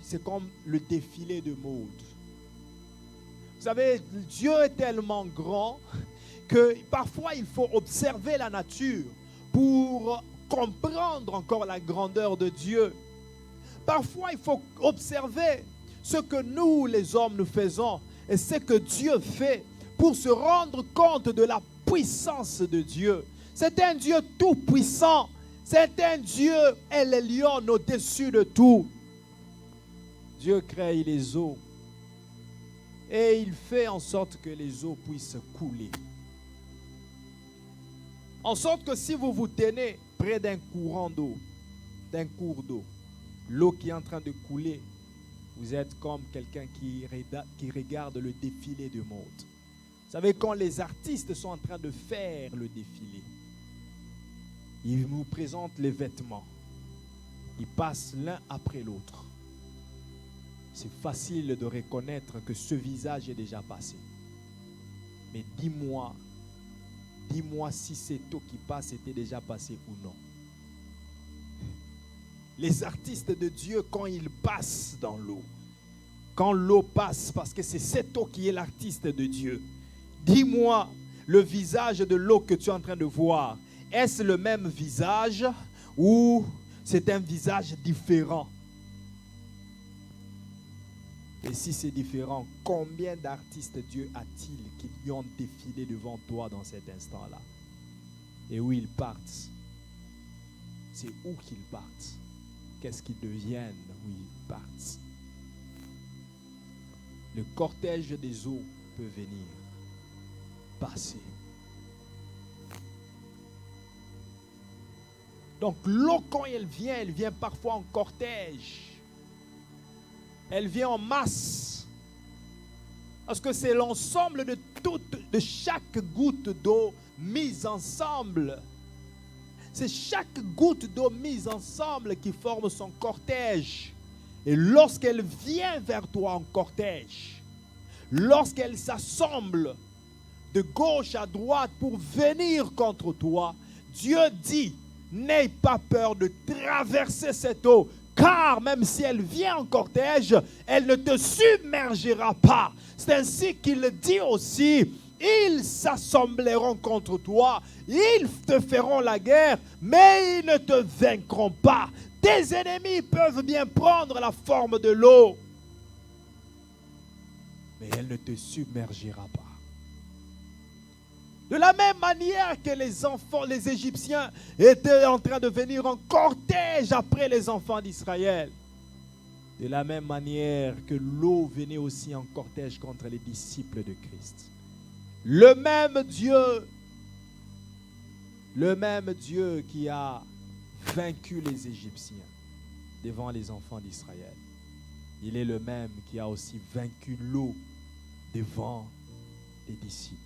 c'est comme le défilé de mode. Vous savez, Dieu est tellement grand que parfois il faut observer la nature pour comprendre encore la grandeur de Dieu. Parfois, il faut observer ce que nous, les hommes, nous faisons et ce que Dieu fait pour se rendre compte de la puissance de Dieu. C'est un Dieu tout puissant. C'est un Dieu El Elyon au-dessus de tout. Dieu crée les eaux et il fait en sorte que les eaux puissent couler. En sorte que si vous vous tenez près d'un courant d'eau, d'un cours d'eau, l'eau qui est en train de couler, vous êtes comme quelqu'un qui regarde le défilé de mode. Vous savez, quand les artistes sont en train de faire le défilé, ils nous présentent les vêtements. Ils passent l'un après l'autre. C'est facile de reconnaître que ce visage est déjà passé. Mais dis-moi si cette eau qui passe était déjà passée ou non. Les artistes de Dieu, quand ils passent dans l'eau, quand l'eau passe, parce que c'est cette eau qui est l'artiste de Dieu, dis-moi le visage de l'eau que tu es en train de voir. Est-ce le même visage ou c'est un visage différent? Et si c'est différent, combien d'artistes Dieu a-t-il qui ont défilé devant toi dans cet instant-là? Et où ils partent? C'est où qu'ils partent? Qu'est-ce qu'ils deviennent où ils partent? Le cortège des eaux peut venir, passer. Donc l'eau, quand elle vient parfois en cortège. Elle vient en masse. Parce que c'est l'ensemble de chaque goutte d'eau mise ensemble. C'est chaque goutte d'eau mise ensemble qui forme son cortège. Et lorsqu'elle vient vers toi en cortège, lorsqu'elle s'assemble de gauche à droite pour venir contre toi, Dieu dit, n'aie pas peur de traverser cette eau. Car même si elle vient en cortège, elle ne te submergera pas. C'est ainsi qu'il dit aussi, ils s'assembleront contre toi, ils te feront la guerre, mais ils ne te vaincront pas. Tes ennemis peuvent bien prendre la forme de l'eau, mais elle ne te submergera pas. De la même manière que les Égyptiens étaient en train de venir en cortège après les enfants d'Israël. De la même manière que l'eau venait aussi en cortège contre les disciples de Christ. Le même Dieu qui a vaincu les Égyptiens devant les enfants d'Israël. Il est le même qui a aussi vaincu l'eau devant les disciples.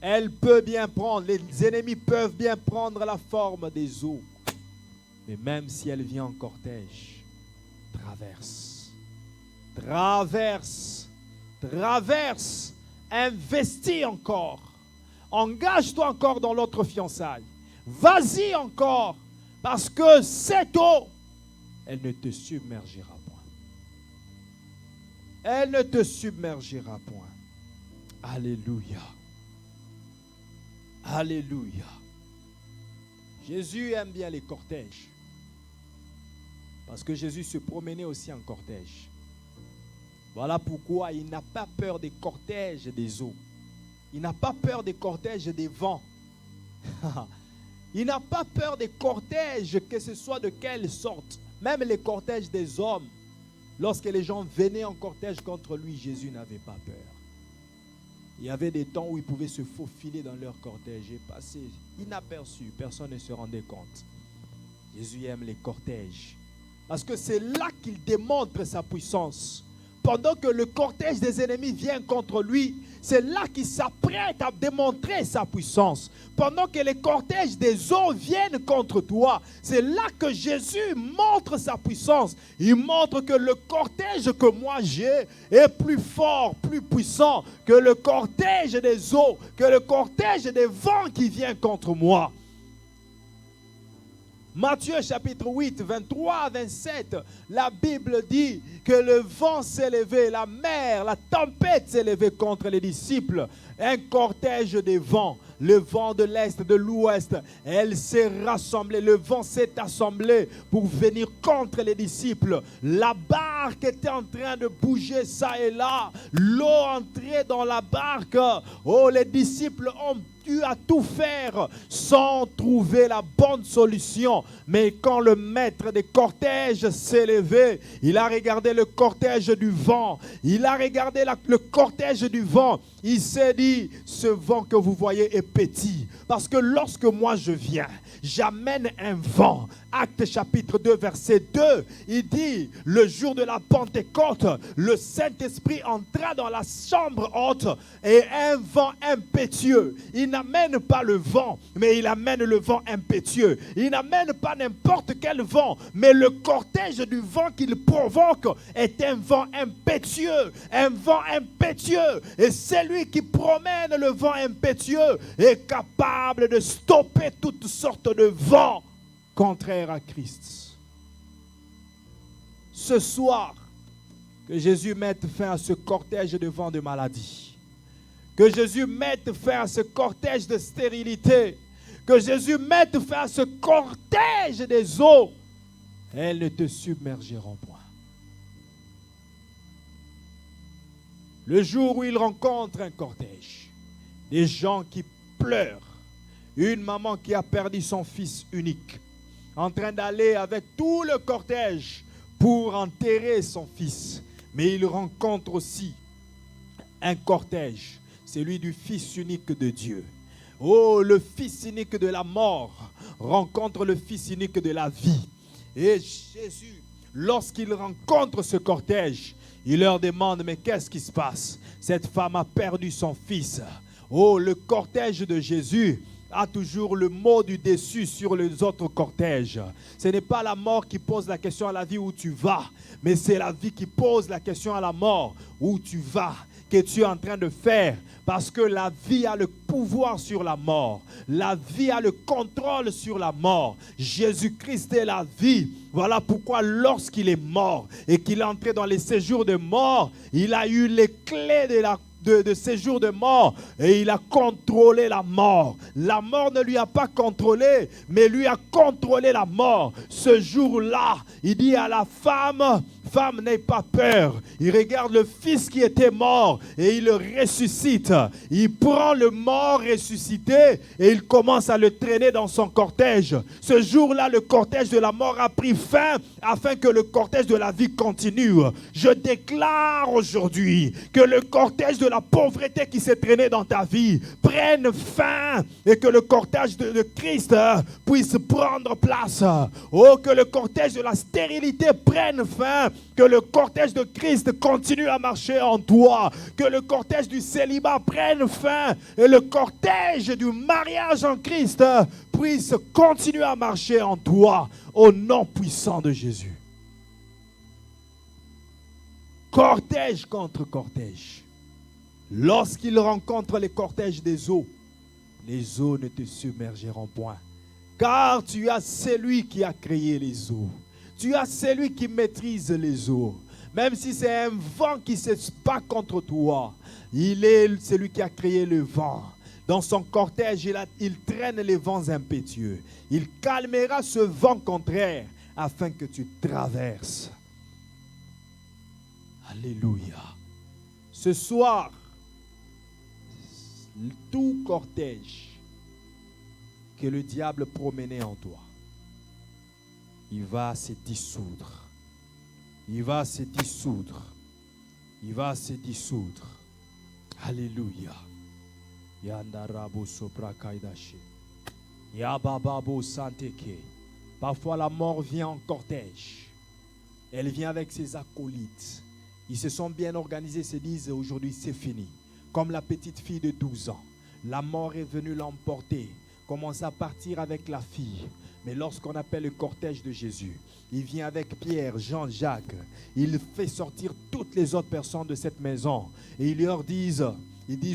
Elle peut bien prendre, les ennemis peuvent bien prendre la forme des eaux. Mais même si elle vient en cortège, traverse, investis encore. Engage-toi encore dans l'autre fiançailles. Vas-y encore, parce que cette eau, elle ne te submergera point. Elle ne te submergera point. Alléluia. Alléluia. Jésus aime bien les cortèges. Parce que Jésus se promenait aussi en cortège. Voilà pourquoi il n'a pas peur des cortèges des eaux. Il n'a pas peur des cortèges des vents. Il n'a pas peur des cortèges, que ce soit de quelle sorte. Même les cortèges des hommes. Lorsque les gens venaient en cortège contre lui, Jésus n'avait pas peur. Il y avait des temps où ils pouvaient se faufiler dans leur cortège et passer inaperçus. Personne ne se rendait compte. Jésus aime les cortèges. Parce que c'est là qu'il démontre sa puissance. Pendant que le cortège des ennemis vient contre lui, c'est là qu'il s'apprête à démontrer sa puissance. Pendant que les cortèges des eaux viennent contre toi, c'est là que Jésus montre sa puissance. Il montre que le cortège que moi j'ai est plus fort, plus puissant que le cortège des eaux, que le cortège des vents qui vient contre moi. Matthieu chapitre 8, 23 à 27, la Bible dit que le vent s'est levé, la mer, la tempête s'est levée contre les disciples. Un cortège de vents, le vent de l'Est, de l'Ouest, elle s'est rassemblée, le vent s'est assemblé pour venir contre les disciples. La barque était en train de bouger ça et là, l'eau entrait dans la barque. Oh, les disciples ont dû à tout faire sans trouver la bonne solution. Mais quand le maître des cortèges s'est levé, il a regardé le cortège du vent. Il a regardé le cortège du vent. Il s'est dit, ce vent que vous voyez est petit. Parce que lorsque moi je viens, j'amène un vent. Actes chapitre 2, verset 2, il dit, le jour de la Pentecôte, le Saint-Esprit entra dans la chambre haute et un vent impétueux. Il n'amène pas le vent, mais il amène le vent impétueux. Il n'amène pas n'importe quel vent, mais le cortège du vent qu'il provoque est un vent impétueux. Un vent impétueux. Et celui qui promène le vent impétueux est capable de stopper toutes sortes de vents contraires à Christ. Ce soir, que Jésus mette fin à ce cortège de vents de maladie. Que Jésus mette fin à ce cortège de stérilité. Que Jésus mette fin à ce cortège des eaux. Elles ne te submergeront point. Le jour où il rencontre un cortège, des gens qui pleurent, une maman qui a perdu son fils unique, en train d'aller avec tout le cortège pour enterrer son fils. Mais il rencontre aussi un cortège, celui du Fils unique de Dieu. Oh, le Fils unique de la mort rencontre le Fils unique de la vie. Et Jésus, lorsqu'il rencontre ce cortège, il leur demande, mais qu'est-ce qui se passe? Cette femme a perdu son fils. Oh, le cortège de Jésus a toujours le mot du dessus sur les autres cortèges. Ce n'est pas la mort qui pose la question à la vie où tu vas, mais c'est la vie qui pose la question à la mort où tu vas, que tu es en train de faire. Parce que la vie a le pouvoir sur la mort. La vie a le contrôle sur la mort. Jésus-Christ est la vie. Voilà pourquoi lorsqu'il est mort et qu'il est entré dans les séjours de mort, il a eu les clés de séjour de mort et il a contrôlé la mort. La mort ne lui a pas contrôlé, mais lui a contrôlé la mort. Ce jour-là, il dit à la femme, femme, n'aie pas peur. Il regarde le fils qui était mort et il le ressuscite. Il prend le mort ressuscité et il commence à le traîner dans son cortège. Ce jour-là, le cortège de la mort a pris fin afin que le cortège de la vie continue. Je déclare aujourd'hui que le cortège de la pauvreté qui s'est traîné dans ta vie prenne fin et que le cortège de Christ puisse prendre place. Oh, que le cortège de la stérilité prenne fin, que le cortège de Christ continue à marcher en toi, que le cortège du célibat prenne fin et le cortège du mariage en Christ puisse continuer à marcher en toi au nom puissant de Jésus. Cortège contre cortège. Lorsqu'il rencontre les cortèges des eaux, les eaux ne te submergeront point. Car tu as celui qui a créé les eaux. Tu as celui qui maîtrise les eaux. Même si c'est un vent qui se bat contre toi, il est celui qui a créé le vent. Dans son cortège, il traîne les vents impétueux. Il calmera ce vent contraire afin que tu traverses. Alléluia. Ce soir, tout cortège que le diable promenait en toi, il va se dissoudre. Il va se dissoudre. Il va se dissoudre. Alléluia. Yandarabo sopra kaidashi. Yabababo santeke. Parfois la mort vient en cortège. Elle vient avec ses acolytes. Ils se sont bien organisés, se disent aujourd'hui c'est fini. Comme la petite fille de 12 ans. La mort est venue l'emporter. Commence à partir avec la fille. Mais lorsqu'on appelle le cortège de Jésus, il vient avec Pierre, Jean, Jacques. Il fait sortir toutes les autres personnes de cette maison. Et ils leur disent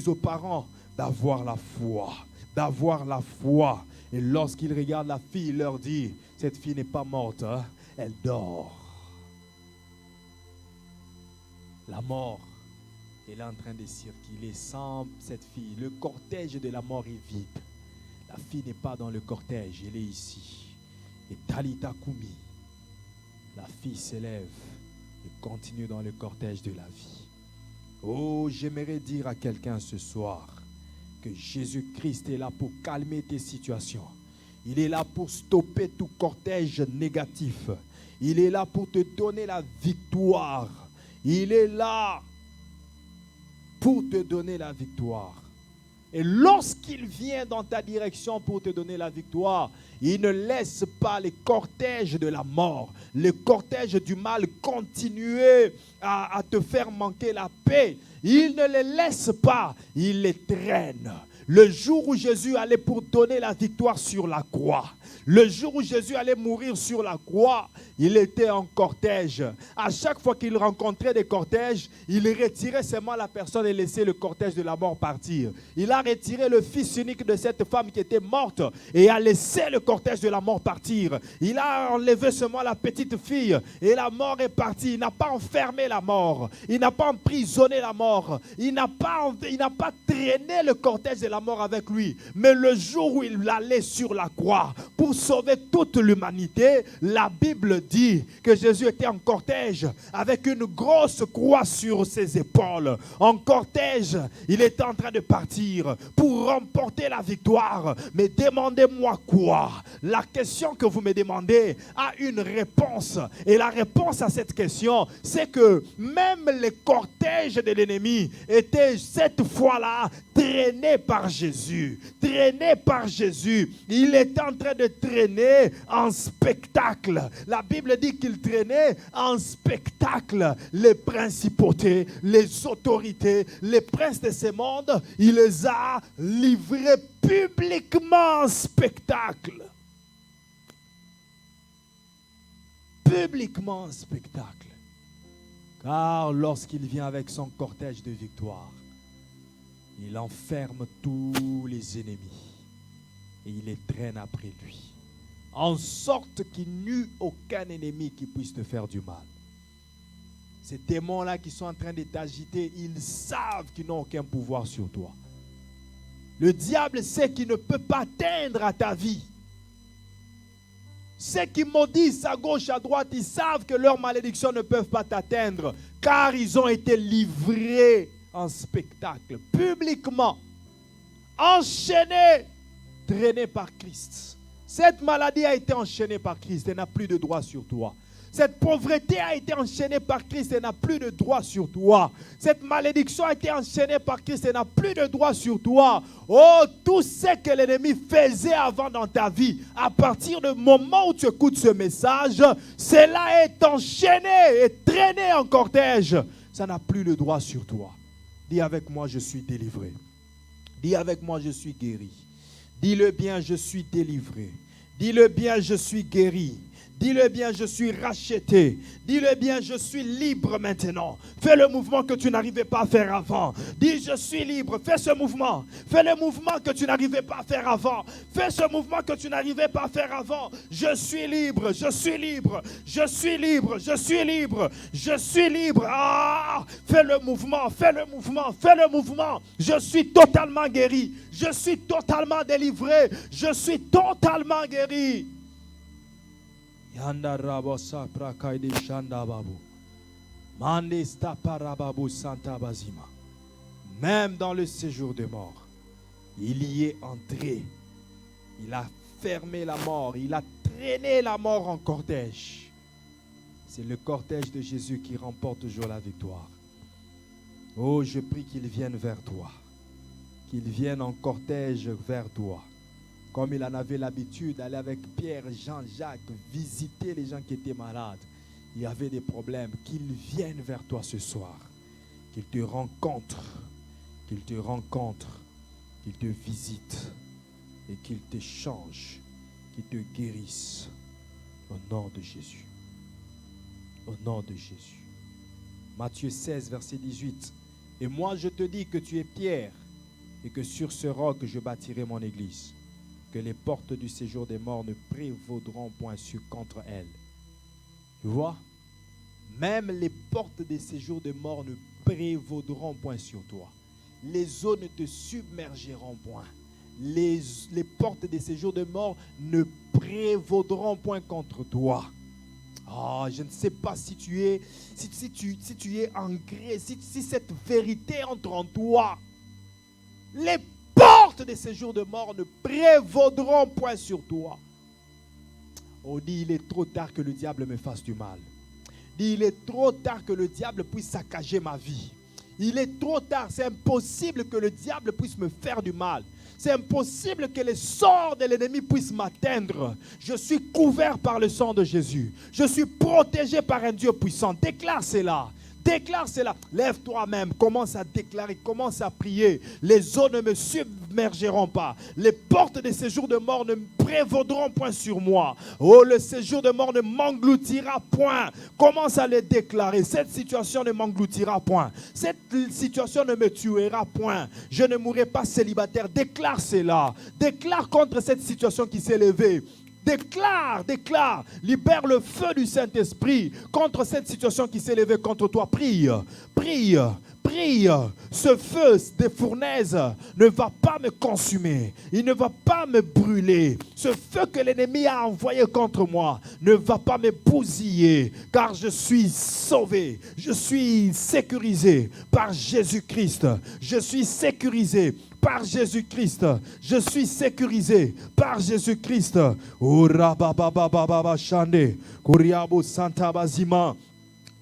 aux parents d'avoir la foi. D'avoir la foi. Et lorsqu'ils regardent la fille, il leur dit, cette fille n'est pas morte, hein? Elle dort. La mort, elle est en train de circuler sans cette fille. Le cortège de la mort est vide. La fille n'est pas dans le cortège, elle est ici. Et Talita Kumi, la fille s'élève et continue dans le cortège de la vie. Oh, j'aimerais dire à quelqu'un ce soir que Jésus-Christ est là pour calmer tes situations. Il est là pour stopper tout cortège négatif. Il est là pour te donner la victoire. Il est là pour te donner la victoire. Et lorsqu'il vient dans ta direction pour te donner la victoire, il ne laisse pas les cortèges de la mort, les cortèges du mal continuer à te faire manquer la paix. Il ne les laisse pas, il les traîne. Le jour où Jésus allait pour donner la victoire sur la croix, le jour où Jésus allait mourir sur la croix, il était en cortège. À chaque fois qu'il rencontrait des cortèges, il retirait seulement la personne et laissait le cortège de la mort partir. Il a retiré le fils unique de cette femme qui était morte et a laissé le cortège de la mort partir. Il a enlevé seulement la petite fille et la mort est partie. Il n'a pas enfermé la mort. Il n'a pas emprisonné la mort. Il n'a pas traîné le cortège de la la mort avec lui. Mais le jour où il allait sur la croix pour sauver toute l'humanité, la Bible dit que Jésus était en cortège avec une grosse croix sur ses épaules. En cortège, il était en train de partir pour remporter la victoire. Mais demandez-moi quoi? La question que vous me demandez a une réponse. Et la réponse à cette question, c'est que même les cortèges de l'ennemi étaient cette fois-là traînés par Jésus. Traînés par Jésus. Il était en train de traîner en spectacle. La Bible dit qu'il traînait en spectacle les principautés, les autorités, les princes de ce monde. Il les a livrés publiquement en spectacle. Publiquement en spectacle. Car lorsqu'il vient avec son cortège de victoire, il enferme tous les ennemis et il les traîne après lui, en sorte qu'il n'y eut aucun ennemi qui puisse te faire du mal. Ces démons-là qui sont en train de t'agiter, ils savent qu'ils n'ont aucun pouvoir sur toi. Le diable sait qu'il ne peut pas atteindre à ta vie. Ceux qui maudissent à gauche, à droite, ils savent que leurs malédictions ne peuvent pas t'atteindre, car ils ont été livrés en spectacle, publiquement, enchaînés, traînés par Christ. Cette maladie a été enchaînée par Christ, elle n'a plus de droit sur toi. Cette pauvreté a été enchaînée par Christ, elle n'a plus de droit sur toi. Cette malédiction a été enchaînée par Christ, elle n'a plus de droit sur toi. Oh, tout ce que l'ennemi faisait avant dans ta vie, à partir du moment où tu écoutes ce message, cela est enchaîné et traîné en cortège. Ça n'a plus de droit sur toi. Dis avec moi, je suis délivré. Dis avec moi, je suis guéri. Dis-le bien, je suis délivré. Dis-le bien, je suis guéri. Dis-le bien, je suis racheté. Dis-le bien, je suis libre maintenant. Fais le mouvement que tu n'arrivais pas à faire avant. Dis, je suis libre. Fais ce mouvement. Fais le mouvement que tu n'arrivais pas à faire avant. Fais ce mouvement que tu n'arrivais pas à faire avant. Je suis libre. Je suis libre. Je suis libre. Je suis libre. Je suis libre. Ah! Fais le mouvement. Fais le mouvement. Fais le mouvement. Je suis totalement guéri. Je suis totalement délivré. Je suis totalement guéri. Yanda rabosa prakaide shanda babu. Mande sta parababu santa bazima. Même dans le séjour de mort, il y est entré. Il a fermé la mort. Il a traîné la mort en cortège. C'est le cortège de Jésus qui remporte toujours la victoire. Oh, je prie qu'il vienne vers toi. Qu'il vienne en cortège vers toi. Comme il en avait l'habitude d'aller avec Pierre, Jean, Jacques, visiter les gens qui étaient malades. Il y avait des problèmes. Qu'il vienne vers toi ce soir. Qu'il te rencontre. Qu'il te rencontre. Qu'il te visite. Et qu'il te change. Qu'il te guérisse. Au nom de Jésus. Au nom de Jésus. Matthieu 16, verset 18. Et moi je te dis que tu es Pierre. Et que sur ce roc je bâtirai mon église. Que les portes du séjour des morts ne prévaudront point contre elles. Tu vois? Même les portes des séjours des morts ne prévaudront point sur toi. Les eaux ne te submergeront point. Les portes des séjours des morts ne prévaudront point contre toi. Oh, je ne sais pas si tu es, si tu es ancré, si cette vérité entre en toi. Les portes des séjours de mort ne prévaudront point sur toi. Oh, dis, il est trop tard que le diable me fasse du mal. Dis, il est trop tard que le diable puisse saccager ma vie. Il est trop tard, c'est impossible que le diable puisse me faire du mal. C'est impossible que les sorts de l'ennemi puissent m'atteindre. Je suis couvert par le sang de Jésus. Je suis protégé par un Dieu puissant. Déclare cela. Déclare cela. Lève-toi même. Commence à déclarer. Commence à prier. Les eaux ne me submergeront pas. Les portes des séjours de mort ne prévaudront point sur moi. Oh, le séjour de mort ne m'engloutira point. Commence à le déclarer. Cette situation ne m'engloutira point. Cette situation ne me tuera point. Je ne mourrai pas célibataire. Déclare cela. Déclare contre cette situation qui s'est levée. Déclare, déclare, libère le feu du Saint-Esprit contre cette situation qui s'est levée contre toi. Prie, prie, prie. prie, ce feu des fournaises ne va pas me consumer. Il ne va pas me brûler. Ce feu que l'ennemi a envoyé contre moi ne va pas me bousiller, car je suis sauvé. Je suis sécurisé par Jésus-Christ. Je suis sécurisé par Jésus-Christ. Je suis sécurisé par Jésus-Christ. Oh, rabababababa shande, kuriabo santa bazima.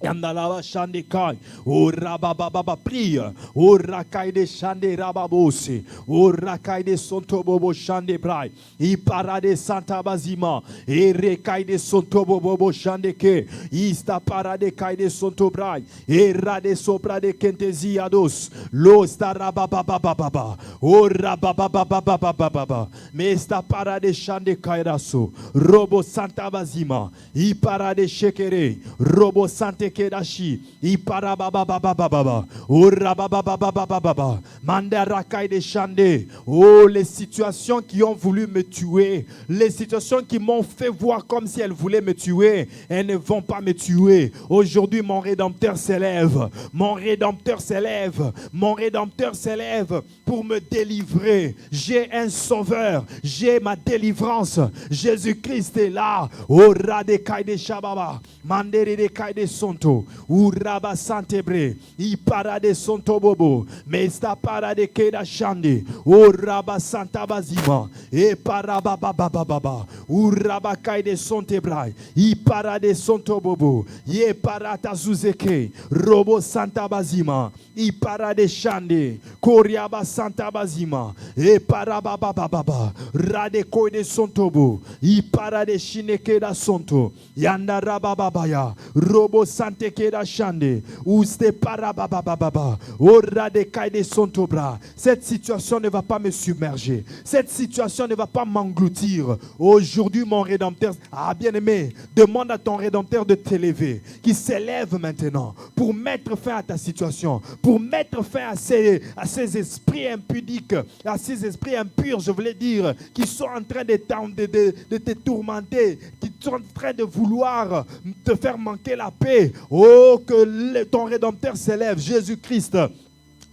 Yandalava shande kai, o rabababa prie, o rakai de shande rababosi, o rakai de sontobobo shande brai, I parade santa bazima, e rekai de sontobobo shande ke, ista parade kai de sontobrai, e rade sopra de kenteziados, lo sta rababababa, o rababababa, me esta parade shande kairaso, robo santa bazima, I parade shekere, robo sante Kedashi, Iparabababababa, Urabababababa, Mandarakai de Chande. Oh, les situations qui ont voulu me tuer, les situations qui m'ont fait voir comme si elles voulaient me tuer, elles ne vont pas me tuer. Aujourd'hui, mon Rédempteur s'élève, mon Rédempteur s'élève, mon Rédempteur s'élève pour me délivrer. J'ai un sauveur, j'ai ma délivrance. Jésus-Christ est là. Oh, Radekai de Shababa, Mandere de Kai de Sonto. Uraba Santebre, I parade Sonto Bobo, Mesta parade Keda Shande, Uraba Santa Bazima, E Parababababa, Uraba Kaide Sontebrai, I parade Sonto Bobo, Ye Parata Zuzeke, Robo Santa Bazima, I parade Shande, Koriaba Santa Bazima, E Parababababa, Rade Koide Sontobo, I parade Shineke da Sonto, Yanda Rabababaya, Robo Santa Keda Shande, Uste Parababababa, Ora de Kaide Sontobra. Cette situation ne va pas me submerger. Cette situation ne va pas m'engloutir. Aujourd'hui, mon Rédempteur, bien-aimé, demande à ton Rédempteur de t'élever, qui s'élève maintenant pour mettre fin à ta situation, pour mettre fin à ces esprits impudiques, à ces esprits impurs, je voulais dire, qui sont en train de te tourmenter, qui sont en train de vouloir te faire manquer la paix. Oh, que ton Rédempteur s'élève, Jésus-Christ.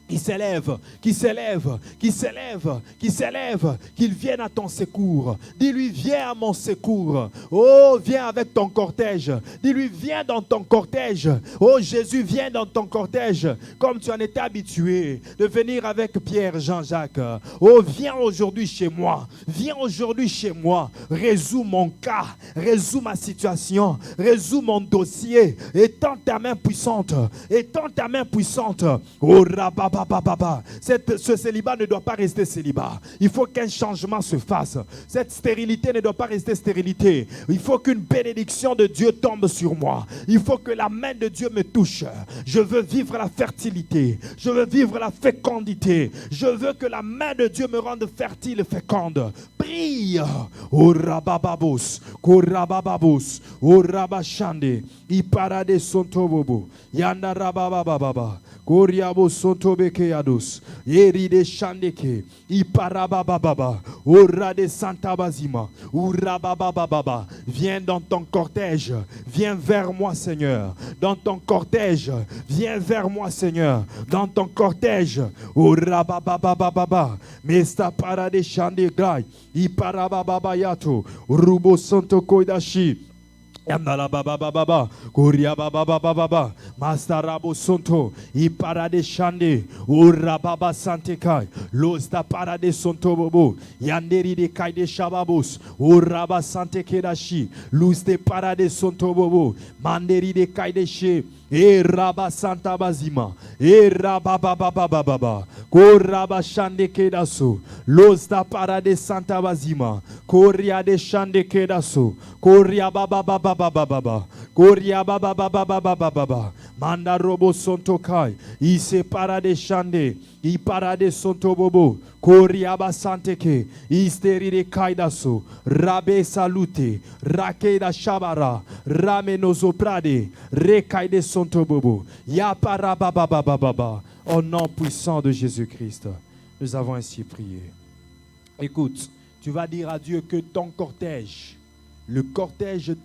Qui s'élève, qui s'élève, qui s'élève, qui s'élève, qu'il vienne à ton secours. Dis-lui, viens à mon secours. Oh, viens avec ton cortège. Dis-lui, viens dans ton cortège. Oh, Jésus, viens dans ton cortège. Comme tu en étais habitué de venir avec Pierre, Jean-Jacques. Oh, viens aujourd'hui chez moi. Viens aujourd'hui chez moi. Résous mon cas. Résous ma situation. Résous mon dossier. Étends ta main puissante. Étends ta main puissante. Oh, rababa. Ce célibat ne doit pas rester célibat. Il faut qu'un changement se fasse. Cette stérilité ne doit pas rester stérilité. Il faut qu'une bénédiction de Dieu tombe sur moi. Il faut que la main de Dieu me touche. Je veux vivre la fertilité. Je veux vivre la fécondité. Je veux que la main de Dieu me rende fertile et féconde. Prie. O rabababos, ko rabababos, o rabashande, iparade sontobobo, yanda rababababa. Koriabo sontobeke yados, yeride shandeke, iparabababa, ora de Santa Bazima, urababababa. Viens dans ton cortège, viens vers moi, Seigneur. Dans ton cortège, viens vers moi, Seigneur. Dans ton cortège, urababababa, mesta parade shandegrai, iparabababa yato, rubo santo koidashi. Yandala baba baba baba, Korea baba baba baba, Mastarabo Sonto, Iparade Shande, Ura baba Santekai, Losta Parade Sonto Bobo, Yanderi de Kai de Shababos, Uraba Sante Kedashi, Luste Parade Sonto Bobo, Manderi de Kai de She, E Raba Santa Bazima, E Raba baba baba baba, Koraba Shande Kedaso, Losta Parade Santa Bazima, Korea de Shande Kedaso, Korea baba baba baba, Korea baba baba baba baba, Manda robo sonto kai, I se parade shande, I parade sonto bobo, Korea basante ke, Isteri de kaidaso, Rabe salute, Rakeda shabara, Rame nozo prade, Rekaide sonto bobo, Ya para baba baba baba. Au nom puissant de Jésus-Christ, nous avons ainsi prié. Écoute, tu vas dire à Dieu que ton cortège, le cortège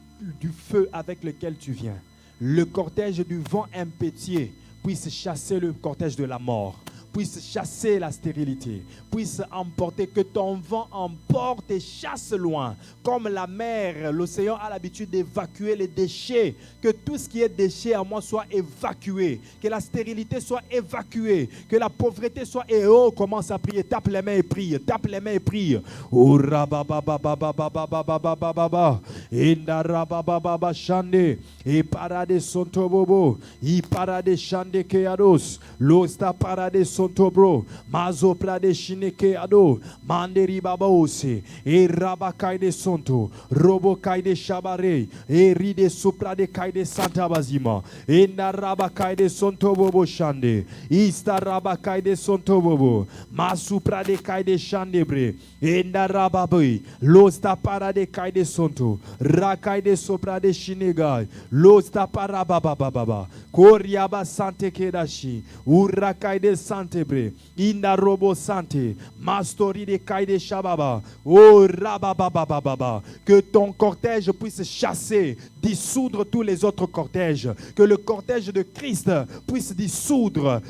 du feu avec lequel tu viens, le cortège du vent impétueux puisse chasser le cortège de la mort, puisse chasser la stérilité, puisse emporter, que ton vent emporte et chasse loin. Comme la mer, l'océan a l'habitude d'évacuer les déchets, que tout ce qui est déchet en moi soit évacué, que la stérilité soit évacuée, que la pauvreté soit... Et oh, commence à prier, tape les mains et prie, tape les mains et prie. Oh, rabababababababababababa, indarababababa shande, et parade sontobobo, i parade shande keados, losta parade sontobro, mazo prade shineke ado, manderi babaose, e rabakai de sonto, robo kai de shabare, e ride supra de kai de santa bazima, e narabakai de sonto bobo shande, ista rabakai de sonto bobo, masupra de kai de shandebre, e narababai, losta para de kai de sonto, rakai de sopra de shinegai, losta para babababa, koriaba sante kedashi, urakai de santebre, inda robo sante, mastori de kai de shababa, oh rabababababa, que ton cortège puisse chasser, dissoudre tous les autres cortèges, que le cortège de Christ puisse dissoudre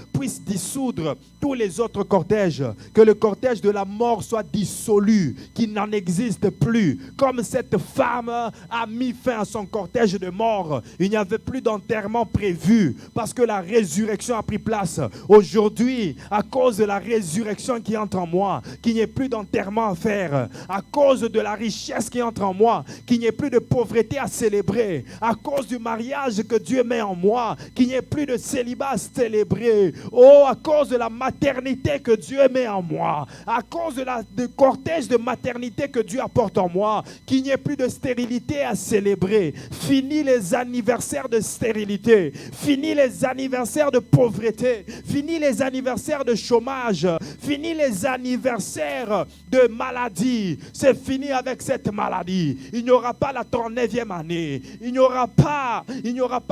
tous les autres cortèges, que le cortège de la mort soit dissolu, qu'il n'en existe plus, comme cette femme a mis fin à son cortège de mort. Il n'y avait plus d'enterrement prévu parce que la résurrection a pris place. Aujourd'hui, à cause de la résurrection qui entre en moi, qu'il n'y ait plus d'enterrement à faire, à cause de la richesse qui entre en moi, qu'il n'y ait plus de pauvreté à célébrer, à cause du mariage que Dieu met en moi, qu'il n'y ait plus de célibat à célébrer, oh, à cause de la maternité que Dieu met en moi, à cause du cortège de maternité que Dieu apporte en moi, qu'il n'y ait plus de stérilité à célébrer. Fini les anniversaires de stérilité, fini les anniversaires de pauvreté, fini les anniversaires de chômage, fini les anniversaires de maladie. C'est fini avec cette maladie. Il n'y aura pas la 39e année, il n'y aura pas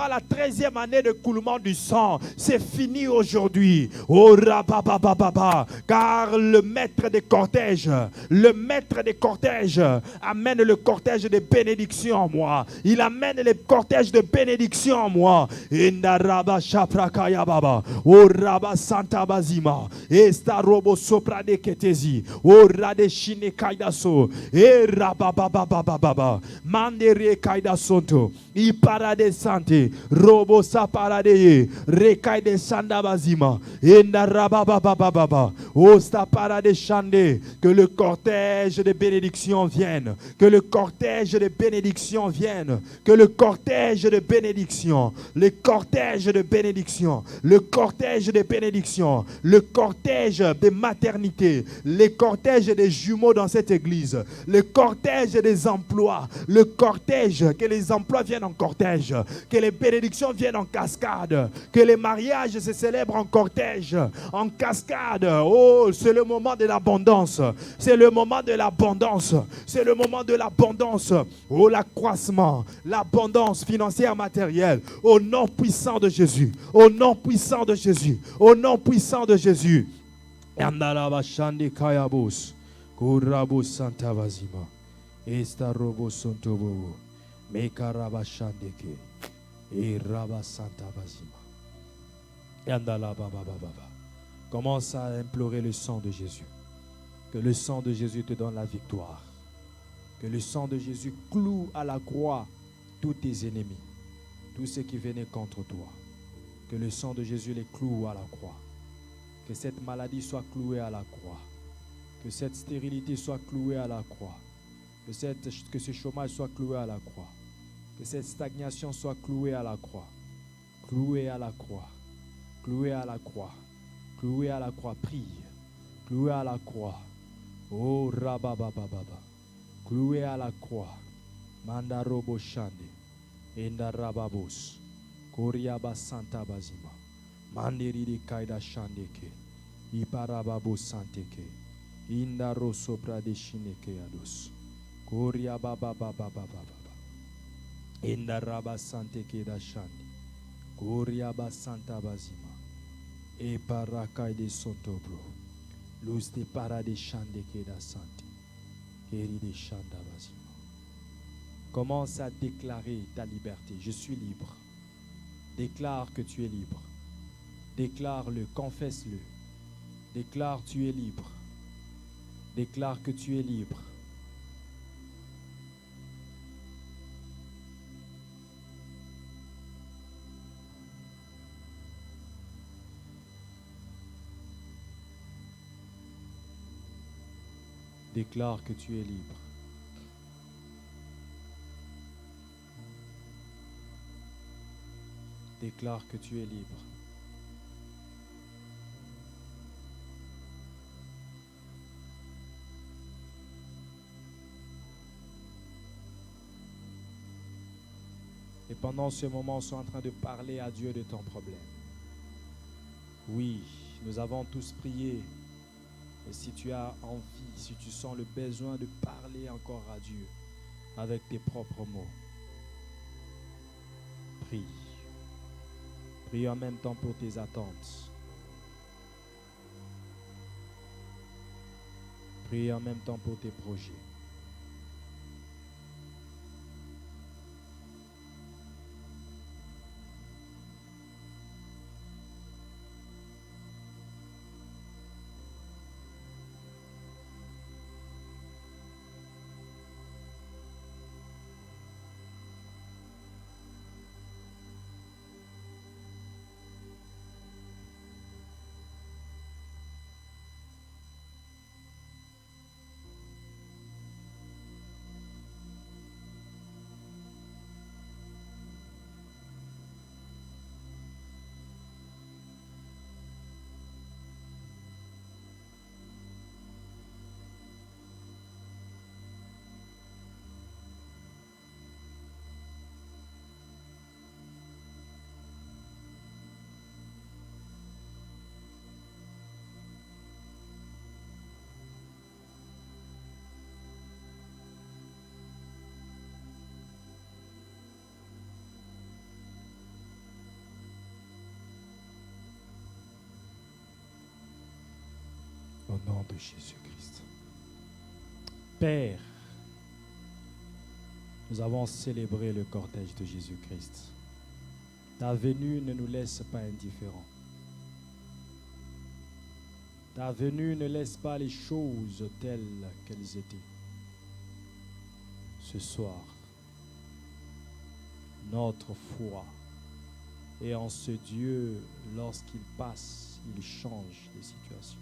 la 13e année de coulement du sang. C'est fini aujourd'hui. Oh rababababa, car le maître des cortèges amène le cortège de bénédiction en moi. Il amène les cortèges de bénédiction en moi. Indaraba shaprakaya baba, oh raba santa bazima, esta robo sopra de ketezi, oh rade shine kaidaso, e rabababababa, mandere kaidasonto, i parade sante, robo saparade, rekaide sanda bazima, indarababababa, oh sta parade shande, que le cortège de bénédiction vienne, que le cortège de bénédiction vienne, que le cortège de bénédiction, le cortège de bénédiction, le cortège de bénédiction, le cortège de maternité, le cortège des jumeaux dans cette église, le cortège des emplois, le cortège, que les emplois viennent en cortège, que les bénédictions viennent en cascade, que les mariages se célèbrent en cortège, en cascade. Oh, c'est le moment de l'abondance, c'est le moment de l'abondance, c'est le moment de l'abondance. Oh, l'accroissement, l'abondance financière, matérielle, au nom puissant de Jésus, au nom puissant de Jésus, au nom puissant de Jésus. Andalaba shandi kayabos, kurabo santa vazima, esta robo sontobo, mekaraba shandeke, et raba santa vazima. Andalaba baba baba. Commence à implorer le sang de Jésus. Que le sang de Jésus te donne la victoire. Que le sang de Jésus cloue à la croix tous tes ennemis, tous ceux qui venaient contre toi. Que le sang de Jésus les cloue à la croix. Que cette maladie soit clouée à la croix. Que cette stérilité soit clouée à la croix. Que ce chômage soit cloué à la croix. Que cette stagnation soit clouée à la croix. Clouée à la croix. Clouée à la croix. Clouée à la croix. Prie. Clouée à la croix. Oh rababababa. Cloué à la croix, Mandarobo Shande, Indarababos, Koriaba Santa Bazima, Mandiri Kaida Shandeke, Iparababo Santeke, Indaro Sopra de Shineke Ados, Koriaba Baba Baba Baba, Indaraba Santeke da Shande, Koriaba Santa Bazima, Eparakai de Sotobro, Luz de Para de Shandeke da Sante. Commence à déclarer ta liberté. Je suis libre. Déclare que tu es libre. Déclare-le, confesse-le. Déclare tu es libre. Déclare que tu es libre. Déclare que tu es libre. Déclare que tu es libre. Et pendant ce moment, sois en train de parler à Dieu de ton problème. Oui, nous avons tous prié. Et si tu as envie, si tu sens le besoin de parler encore à Dieu avec tes propres mots, prie. Prie en même temps pour tes attentes. Prie en même temps pour tes projets. Au nom de Jésus-Christ. Père, nous avons célébré le cortège de Jésus-Christ. Ta venue ne nous laisse pas indifférents. Ta venue ne laisse pas les choses telles qu'elles étaient. Ce soir, notre foi est en ce Dieu. Lorsqu'il passe, il change les situations.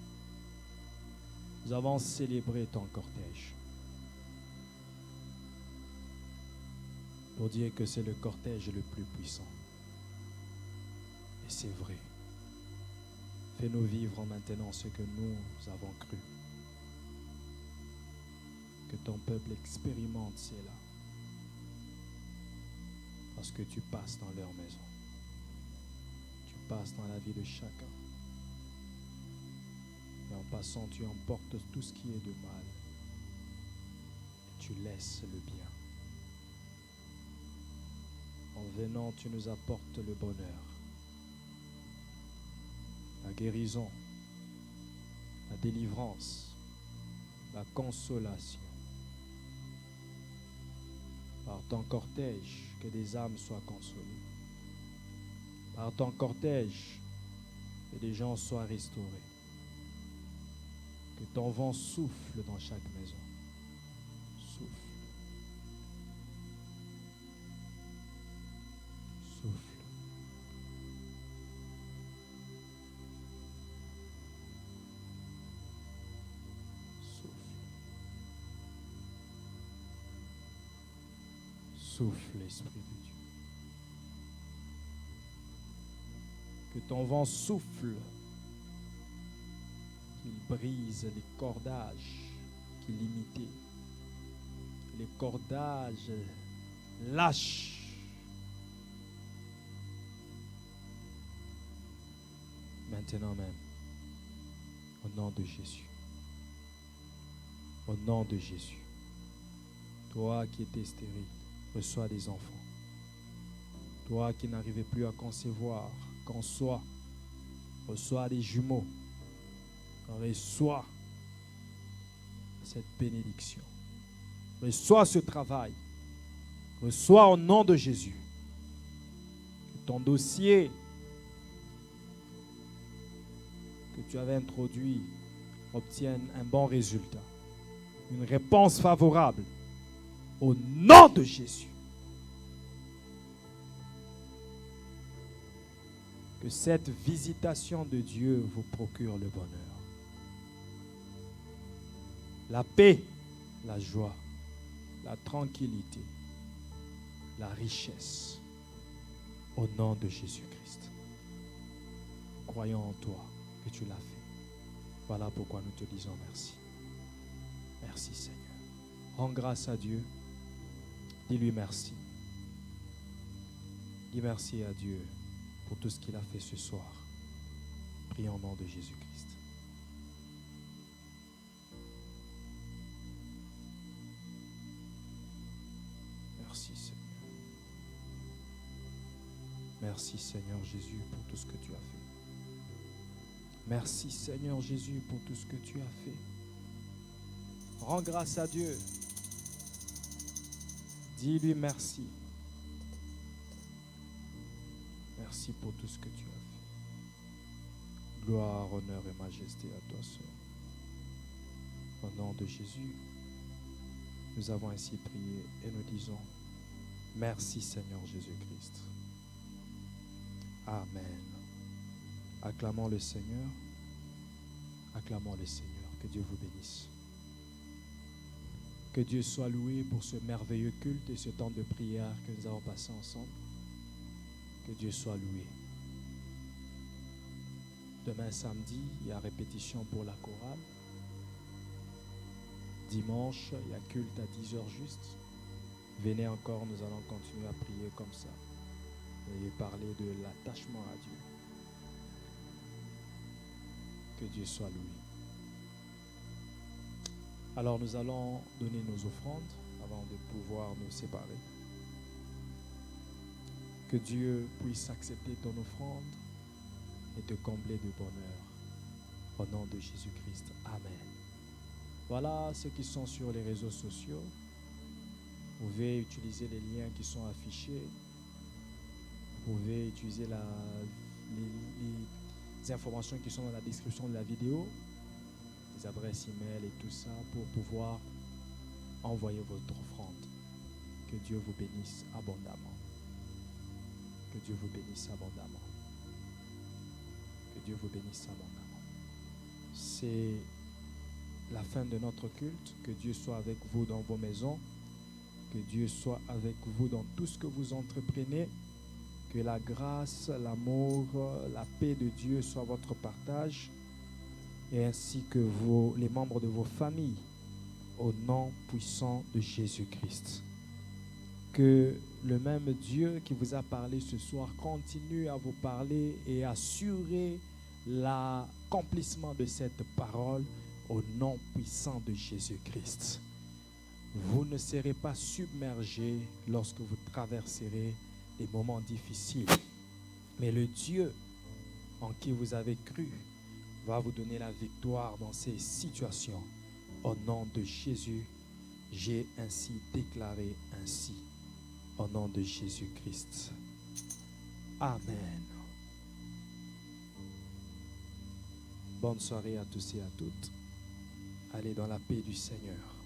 Nous avons célébré ton cortège pour dire que c'est le cortège le plus puissant. Et c'est vrai. Fais-nous vivre maintenant ce que nous avons cru. Que ton peuple expérimente cela. Parce que tu passes dans leur maison. Tu passes dans la vie de chacun. Et en passant, tu emportes tout ce qui est de mal. Et tu laisses le bien. En venant, tu nous apportes le bonheur, la guérison, la délivrance, la consolation. Par ton cortège, que des âmes soient consolées. Par ton cortège, que des gens soient restaurés. Que ton vent souffle dans chaque maison. Souffle. Souffle. Souffle. Souffle, Esprit de Dieu. Que ton vent souffle. Qu'il brise les cordages qui limitaient. Les cordages lâches. Maintenant même, au nom de Jésus. Au nom de Jésus. Toi qui étais stérile, reçois des enfants. Toi qui n'arrivais plus à concevoir, reçois des jumeaux. Reçois cette bénédiction. Reçois ce travail. Reçois au nom de Jésus. Que ton dossier que tu avais introduit obtienne un bon résultat, une réponse favorable au nom de Jésus. Que cette visitation de Dieu vous procure le bonheur, la paix, la joie, la tranquillité, la richesse, au nom de Jésus-Christ. Croyons en toi que tu l'as fait. Voilà pourquoi nous te disons merci. Merci Seigneur. Rends grâce à Dieu. Dis-lui merci. Dis merci à Dieu pour tout ce qu'il a fait ce soir. Prions au nom de Jésus-Christ. Merci Seigneur. Merci Seigneur Jésus pour tout ce que tu as fait. Merci Seigneur Jésus pour tout ce que tu as fait. Rends grâce à Dieu. Dis-lui merci. Merci pour tout ce que tu as fait. Gloire, honneur et majesté à toi seul. Au nom de Jésus, nous avons ainsi prié et nous disons merci Seigneur Jésus-Christ. Amen. Acclamons le Seigneur. Acclamons le Seigneur. Que Dieu vous bénisse. Que Dieu soit loué pour ce merveilleux culte et ce temps de prière que nous avons passé ensemble. Que Dieu soit loué. Demain samedi, il y a répétition pour la chorale. Dimanche, il y a culte à 10h juste. Venez encore, nous allons continuer à prier comme ça. Et parler de l'attachement à Dieu. Que Dieu soit loué. Alors nous allons donner nos offrandes avant de pouvoir nous séparer. Que Dieu puisse accepter ton offrande et te combler de bonheur. Au nom de Jésus-Christ. Amen. Voilà ceux qui sont sur les réseaux sociaux. Vous pouvez utiliser les liens qui sont affichés. Vous pouvez utiliser les informations qui sont dans la description de la vidéo, les adresses email et tout ça pour pouvoir envoyer votre offrande. Que Dieu vous bénisse abondamment. Que Dieu vous bénisse abondamment. Que Dieu vous bénisse abondamment. C'est la fin de notre culte. Que Dieu soit avec vous dans vos maisons. Que Dieu soit avec vous dans tout ce que vous entreprenez. Que la grâce, l'amour, la paix de Dieu soit votre partage, et ainsi que les membres de vos familles, au nom puissant de Jésus-Christ. Que le même Dieu qui vous a parlé ce soir continue à vous parler et assurer l'accomplissement de cette parole au nom puissant de Jésus-Christ. Vous ne serez pas submergés lorsque vous traverserez des moments difficiles. Mais le Dieu en qui vous avez cru va vous donner la victoire dans ces situations. Au nom de Jésus, j'ai ainsi déclaré ainsi. Au nom de Jésus-Christ. Amen. Bonne soirée à tous et à toutes. Allez dans la paix du Seigneur.